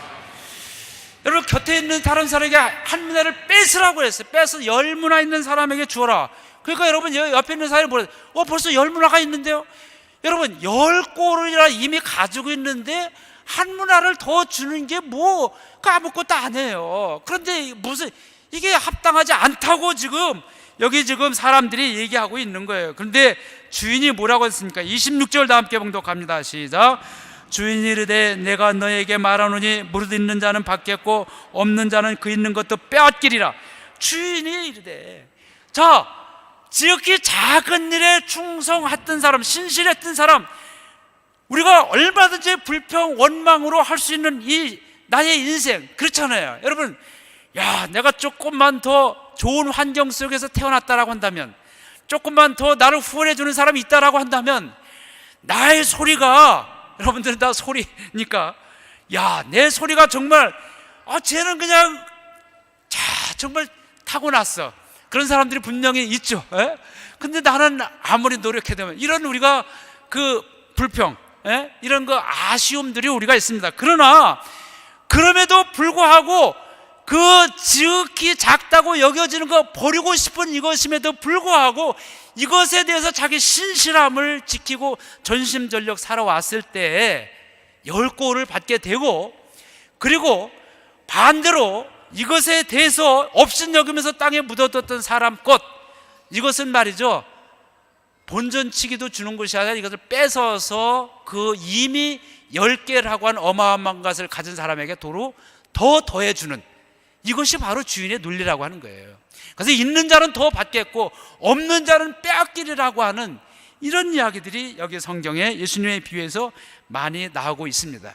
여러분, 곁에 있는 다른 사람에게 한 문화를 뺏으라고 했어요. 빼서 열 문화 있는 사람에게 주어라. 그러니까 여러분, 옆에 있는 사람이 벌써 열 문화가 있는데요. 여러분, 열 꼴이라 이미 가지고 있는데 한 문화를 더 주는 게 아무것도 아니에요. 그런데 이게 합당하지 않다고 여기 사람들이 얘기하고 있는 거예요. 그런데 주인이 뭐라고 했습니까? 26절 다 함께 봉독합니다. 시작. 주인이 이르되 내가 너에게 말하노니 무릇 있는 자는 받겠고 없는 자는 그 있는 것도 빼앗기리라. 주인이 이르되, 자, 지극히 작은 일에 충성했던 사람, 신실했던 사람, 우리가 얼마든지 불평 원망으로 할 수 있는 이 나의 인생, 그렇잖아요. 여러분, 내가 조금만 더 좋은 환경 속에서 태어났다라고 한다면, 조금만 더 나를 후원해 주는 사람이 있다라고 한다면, 나의 소리가, 여러분들은 다 소리니까, 내 소리가 정말 쟤는 그냥 정말 타고났어, 그런 사람들이 분명히 있죠. 근데 나는 아무리 노력해도 이런 우리가 불평, 이런 아쉬움들이 우리가 있습니다. 그러나 그럼에도 불구하고 지극히 작다고 여겨지는 거 버리고 싶은 이것임에도 불구하고 이것에 대해서 자기 신실함을 지키고 전심전력 살아왔을 때 열 꼴을 받게 되고, 그리고 반대로 이것에 대해서 업신여기면서 땅에 묻어뒀던 사람 것, 이것은 말이죠, 본전치기도 주는 것이 아니라 이것을 뺏어서 이미 10개라고 한 어마어마한 것을 가진 사람에게 도로 더 더해주는, 이것이 바로 주인의 논리라고 하는 거예요. 그래서 있는 자는 더 받겠고 없는 자는 빼앗기리라고 하는 이런 이야기들이 여기 성경에 예수님의 비유에서 많이 나오고 있습니다.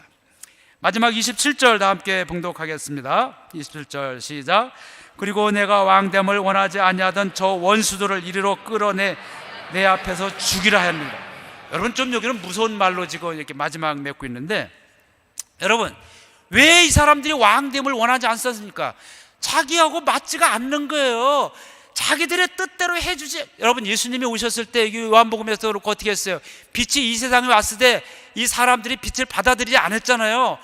마지막 27절 다 함께 봉독하겠습니다. 27절 시작. 그리고 내가 왕됨을 원하지 아니하던 저 원수들을 이리로 끌어내 내 앞에서 죽이라 하였느니라. 여러분, 좀 여기는 무서운 말로 지금 이렇게 마지막 맺고 있는데, 여러분, 왜 이 사람들이 왕됨을 원하지 않습니까? 자기하고 맞지가 않는 거예요. 자기들의 뜻대로 해주지. 여러분, 예수님이 오셨을 때 요한복음에서 그렇고 어떻게 했어요? 빛이 이 세상에 왔을 때 이 사람들이 빛을 받아들이지 않았잖아요.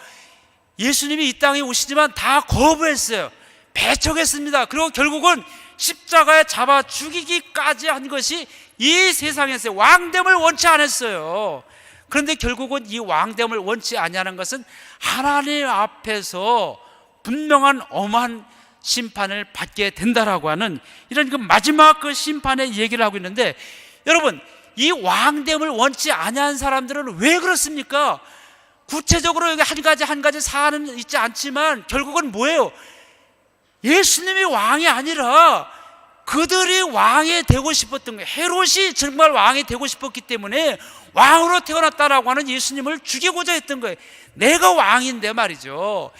예수님이 이 땅에 오시지만 다 거부했어요. 배척했습니다. 그리고 결국은 십자가에 잡아 죽이기까지 한 것이 이 세상에서 왕됨을 원치 않았어요. 그런데 결국은 이 왕됨을 원치 아니하는 것은 하나님 앞에서 분명한 엄한 심판을 받게 된다라고 하는 이런 마지막 심판의 얘기를 하고 있는데, 여러분, 이 왕됨을 원치 아니한 사람들은 왜 그렇습니까? 구체적으로 여기 한 가지 사안은 있지 않지만 결국은 뭐예요? 예수님이 왕이 아니라 그들이 왕이 되고 싶었던 거예요. 헤롯이 정말 왕이 되고 싶었기 때문에 왕으로 태어났다라고 하는 예수님을 죽이고자 했던 거예요. 내가 왕인데 말이죠.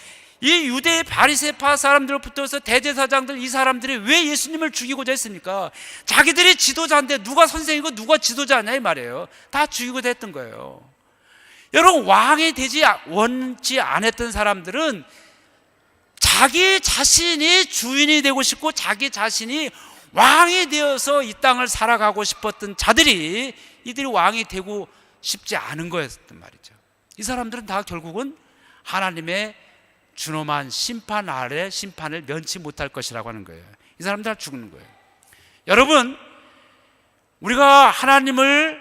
이 유대의 바리새파 사람들부터서 대제사장들, 이 사람들이 왜 예수님을 죽이고자 했습니까? 자기들이 지도자인데 누가 선생이고 누가 지도자냐 이 말이에요. 다 죽이고자 했던 거예요. 여러분, 왕이 되지 원치 않았던 사람들은 자기 자신이 주인이 되고 싶고 자기 자신이 왕이 되어서 이 땅을 살아가고 싶었던 자들이 이들이 왕이 되고 싶지 않은 거였단 말이죠. 이 사람들은 다 결국은 하나님의 준엄한 심판 아래 심판을 면치 못할 것이라고 하는 거예요. 이 사람들 다 죽는 거예요. 여러분, 우리가 하나님을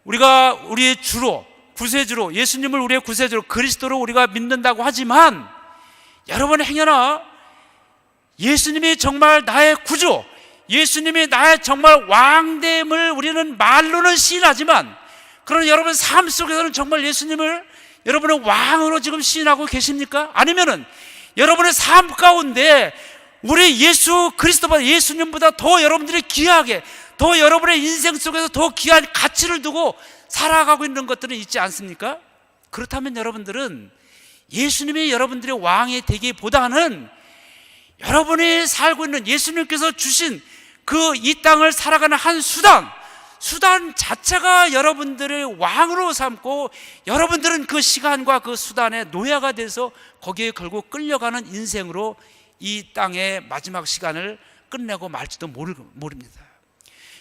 우리의 주로, 구세주로, 예수님을 우리의 구세주로, 그리스도로 우리가 믿는다고 하지만, 여러분 행여나 예수님이 정말 나의 구주, 예수님이 나의 정말 왕됨을 우리는 말로는 시인하지만, 그러나 여러분 삶 속에서는 정말 예수님을 여러분의 왕으로 지금 시인하고 계십니까? 아니면은 여러분의 삶 가운데 우리 예수 그리스도보다, 예수님보다 더 여러분들이 귀하게, 더 여러분의 인생 속에서 더 귀한 가치를 두고 살아가고 있는 것들은 있지 않습니까? 그렇다면 여러분들은 예수님이 여러분들의 왕이 되기보다는 여러분이 살고 있는 예수님께서 주신 그 이 땅을 살아가는 한 수단 자체가 여러분들을 왕으로 삼고, 여러분들은 그 시간과 그 수단의 노예가 돼서 거기에 결국 끌려가는 인생으로 이 땅의 마지막 시간을 끝내고 말지도 모릅니다.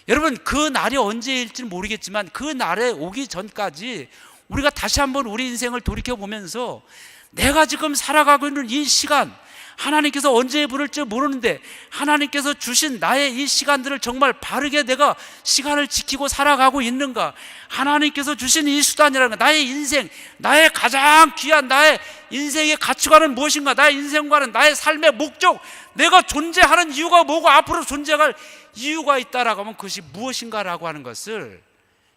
여러분, 그 날이 언제일지는 모르겠지만 그 날에 오기 전까지 우리가 다시 한번 우리 인생을 돌이켜보면서 내가 지금 살아가고 있는 이 시간, 하나님께서 언제 부를지 모르는데 하나님께서 주신 나의 이 시간들을 정말 바르게 내가 시간을 지키고 살아가고 있는가? 하나님께서 주신 이 수단이라는 것, 나의 인생, 나의 가장 귀한 나의 인생의 가치관은 무엇인가? 나의 인생과는 나의 삶의 목적, 내가 존재하는 이유가 뭐고 앞으로 존재할 이유가 있다라고 하면 그것이 무엇인가라고 하는 것을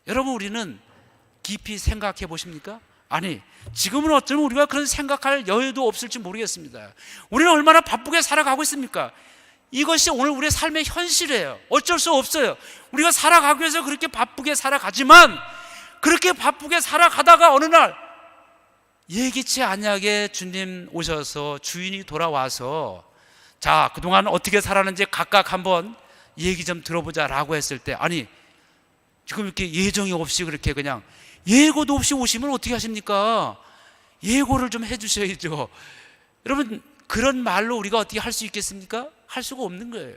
여러분 우리는 깊이 생각해 보십니까? 아니, 지금은 어쩌면 우리가 그런 생각할 여유도 없을지 모르겠습니다. 우리는 얼마나 바쁘게 살아가고 있습니까? 이것이 오늘 우리의 삶의 현실이에요. 어쩔 수 없어요. 우리가 살아가기 위해서 그렇게 바쁘게 살아가지만, 그렇게 바쁘게 살아가다가 어느 날 예기치 아니하게 주님 오셔서, 주인이 돌아와서 자, 그동안 어떻게 살았는지 각각 한번 얘기 좀 들어보자 라고 했을 때, 아니 지금 이렇게 예정이 없이 그렇게 그냥 예고도 없이 오시면 어떻게 하십니까? 예고를 좀 해주셔야죠. 여러분, 그런 말로 우리가 어떻게 할 수 있겠습니까? 할 수가 없는 거예요.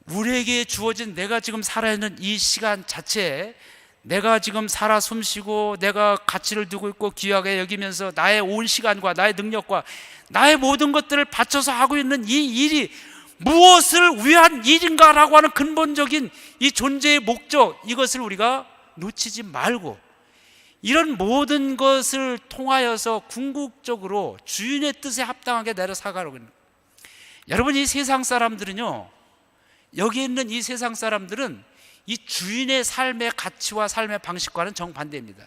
우리에게 주어진 내가 지금 살아있는 이 시간 자체에, 내가 지금 살아 숨쉬고 내가 가치를 두고 있고 귀하게 여기면서 나의 온 시간과 나의 능력과 나의 모든 것들을 바쳐서 하고 있는 이 일이 무엇을 위한 일인가라고 하는 근본적인 이 존재의 목적, 이것을 우리가 놓치지 말고 이런 모든 것을 통하여서 궁극적으로 주인의 뜻에 합당하게 내려 살아가려고 합니다. 여러분, 이 세상 사람들은요, 여기 있는 이 세상 사람들은 이 주인의 삶의 가치와 삶의 방식과는 정반대입니다.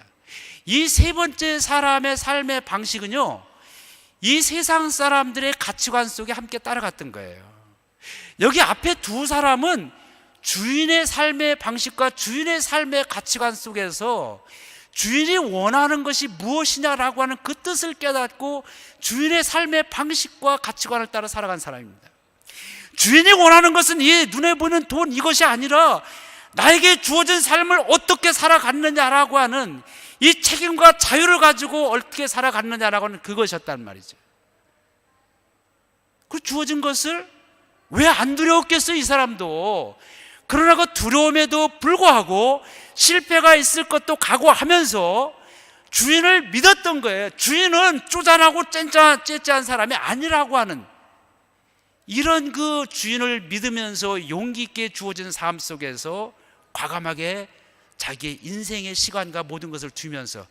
이 세 번째 사람의 삶의 방식은요, 이 세상 사람들의 가치관 속에 함께 따라갔던 거예요. 여기 앞에 두 사람은 주인의 삶의 방식과 주인의 삶의 가치관 속에서 주인이 원하는 것이 무엇이냐라고 하는 그 뜻을 깨닫고 주인의 삶의 방식과 가치관을 따라 살아간 사람입니다. 주인이 원하는 것은 이 눈에 보이는 돈, 이것이 아니라 나에게 주어진 삶을 어떻게 살아갔느냐라고 하는 이 책임과 자유를 가지고 어떻게 살아갔느냐라고 하는 그것이었단 말이죠. 그 주어진 것을 왜 안 두려웠겠어요, 이 사람도. 그러나 그 두려움에도 불구하고 실패가 있을 것도 각오하면서 주인을 믿었던 거예요. 주인은 쪼잔하고 째째한 사람이 아니라고 하는, 이런 그 주인을 믿으면서 용기 있게 주어진 삶 속에서 과감하게 자기의 인생의 시간과 모든 것을 두면서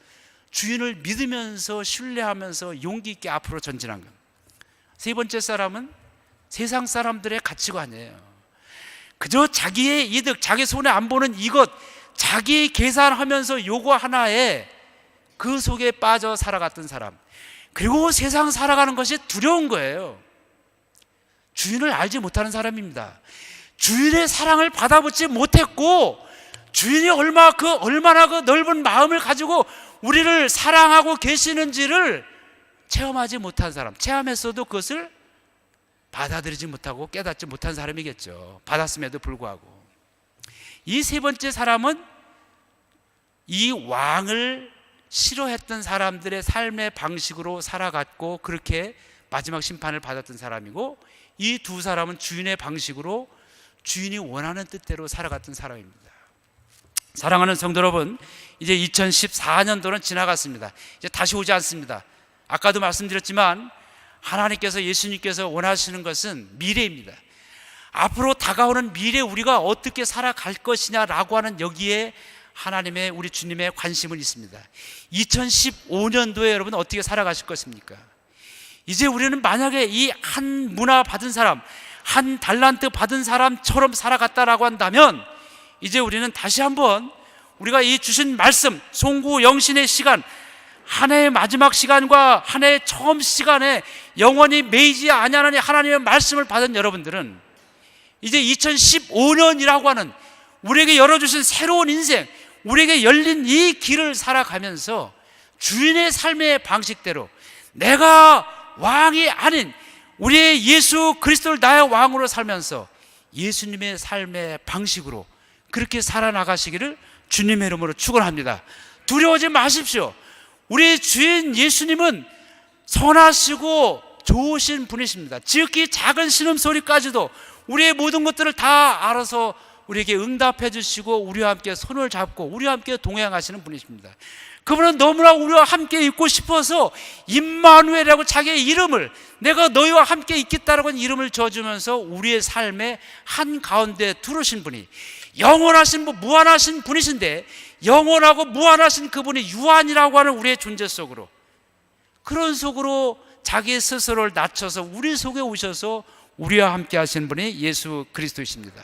주인을 믿으면서 신뢰하면서 용기 있게 앞으로 전진한 겁니다. 세 번째 사람은 세상 사람들의 가치관이에요. 그저 자기의 이득, 자기 손에 안 보는 이것, 자기 계산하면서 요거 하나에 그 속에 빠져 살아갔던 사람. 그리고 세상 살아가는 것이 두려운 거예요. 주인을 알지 못하는 사람입니다. 주인의 사랑을 받아보지 못했고, 주인이 얼마나 그 넓은 마음을 가지고 우리를 사랑하고 계시는지를 체험하지 못한 사람. 체험했어도 그것을 받아들이지 못하고 깨닫지 못한 사람이겠죠. 받았음에도 불구하고. 이 세 번째 사람은 이 왕을 싫어했던 사람들의 삶의 방식으로 살아갔고 그렇게 마지막 심판을 받았던 사람이고, 이 두 사람은 주인의 방식으로 주인이 원하는 뜻대로 살아갔던 사람입니다. 사랑하는 성도 여러분, 이제 2014년도는 지나갔습니다. 이제 다시 오지 않습니다. 아까도 말씀드렸지만 하나님께서, 예수님께서 원하시는 것은 미래입니다. 앞으로 다가오는 미래 우리가 어떻게 살아갈 것이냐라고 하는 여기에 하나님의, 우리 주님의 관심은 있습니다. 2015년도에 여러분 어떻게 살아가실 것입니까? 이제 우리는 만약에 이 한 문화 받은 사람, 한 달란트 받은 사람처럼 살아갔다라고 한다면, 이제 우리는 다시 한번 우리가 이 주신 말씀, 송구 영신의 시간, 한 해의 마지막 시간과 한 해의 처음 시간에 영원히 매이지 아니하는 하나님의 말씀을 받은 여러분들은 이제 2015년이라고 하는 우리에게 열어주신 새로운 인생, 우리에게 열린 이 길을 살아가면서 주인의 삶의 방식대로, 내가 왕이 아닌 우리의 예수 그리스도를 나의 왕으로 살면서 예수님의 삶의 방식으로 그렇게 살아나가시기를 주님의 이름으로 축원합니다. 두려워하지 마십시오. 우리 주인 예수님은 선하시고 좋으신 분이십니다. 지극히 작은 신음소리까지도 우리의 모든 것들을 다 알아서 우리에게 응답해 주시고 우리와 함께 손을 잡고 우리와 함께 동행하시는 분이십니다. 그분은 너무나 우리와 함께 있고 싶어서 임마누엘이라고 자기의 이름을, 내가 너희와 함께 있겠다라고 하는 이름을 지어주면서 우리의 삶의 한가운데 두르신 분이, 영원하신 분, 무한하신 분이신데 영원하고 무한하신 그분이 유한이라고 하는 우리의 존재 속으로, 그런 속으로 자기 스스로를 낮춰서 우리 속에 오셔서 우리와 함께 하시는 분이 예수 그리스도이십니다.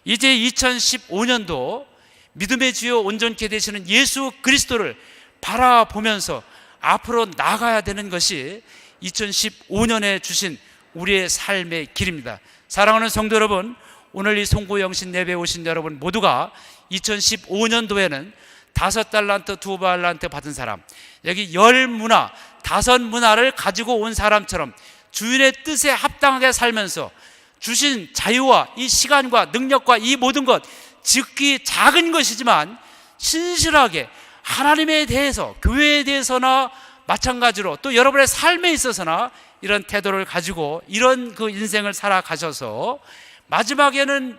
이제 2015년도 믿음의 주요 온전케 되시는 예수 그리스도를 바라보면서 앞으로 나가야 되는 것이 2015년에 주신 우리의 삶의 길입니다. 사랑하는 성도 여러분, 오늘 이 송구영신 예배에 오신 여러분 모두가 2015년도에는 5달란트, 2달란트 받은 사람, 여기 10문화, 5문화를 가지고 온 사람처럼 주인의 뜻에 합당하게 살면서 주신 자유와 이 시간과 능력과 이 모든 것, 지극히 작은 것이지만 신실하게 하나님에 대해서, 교회에 대해서나 마찬가지로 또 여러분의 삶에 있어서나 이런 태도를 가지고 이런 그 인생을 살아가셔서 마지막에는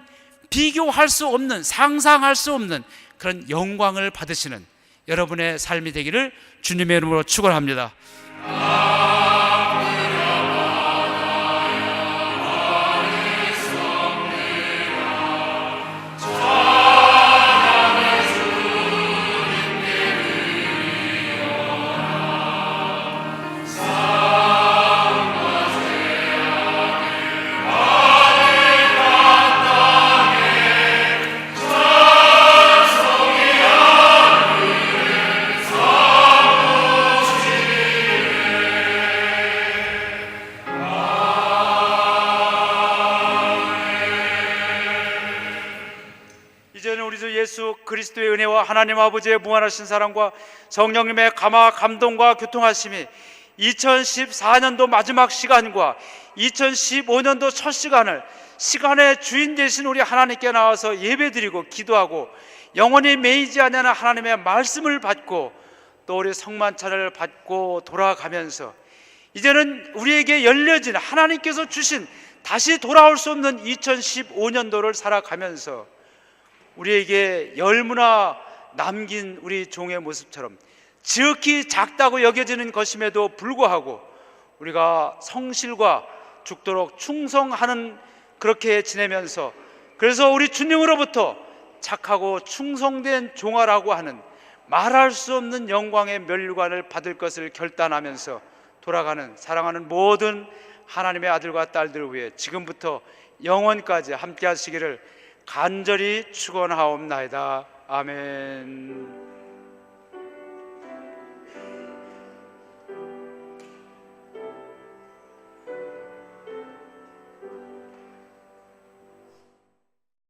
비교할 수 없는, 상상할 수 없는 그런 영광을 받으시는 여러분의 삶이 되기를 주님의 이름으로 축원합니다. 예수 그리스도의 은혜와 하나님 아버지의 무한하신 사랑과 성령님의 감화 감동과 교통하심이 2014년도 마지막 시간과 2015년도 첫 시간을 시간의 주인 되신 우리 하나님께 나와서 예배드리고 기도하고 영원히 매이지 않는 하나님의 말씀을 받고 또 우리 성만찬을 받고 돌아가면서 이제는 우리에게 열려진 하나님께서 주신 다시 돌아올 수 없는 2015년도를 살아가면서 우리에게 열무나 남긴 우리 종의 모습처럼 지극히 작다고 여겨지는 것임에도 불구하고 우리가 성실과 죽도록 충성하는, 그렇게 지내면서, 그래서 우리 주님으로부터 착하고 충성된 종아라고 하는 말할 수 없는 영광의 면류관을 받을 것을 결단하면서 돌아가는 사랑하는 모든 하나님의 아들과 딸들을 위해 지금부터 영원까지 함께 하시기를 간절히 축원하옵나이다. 아멘.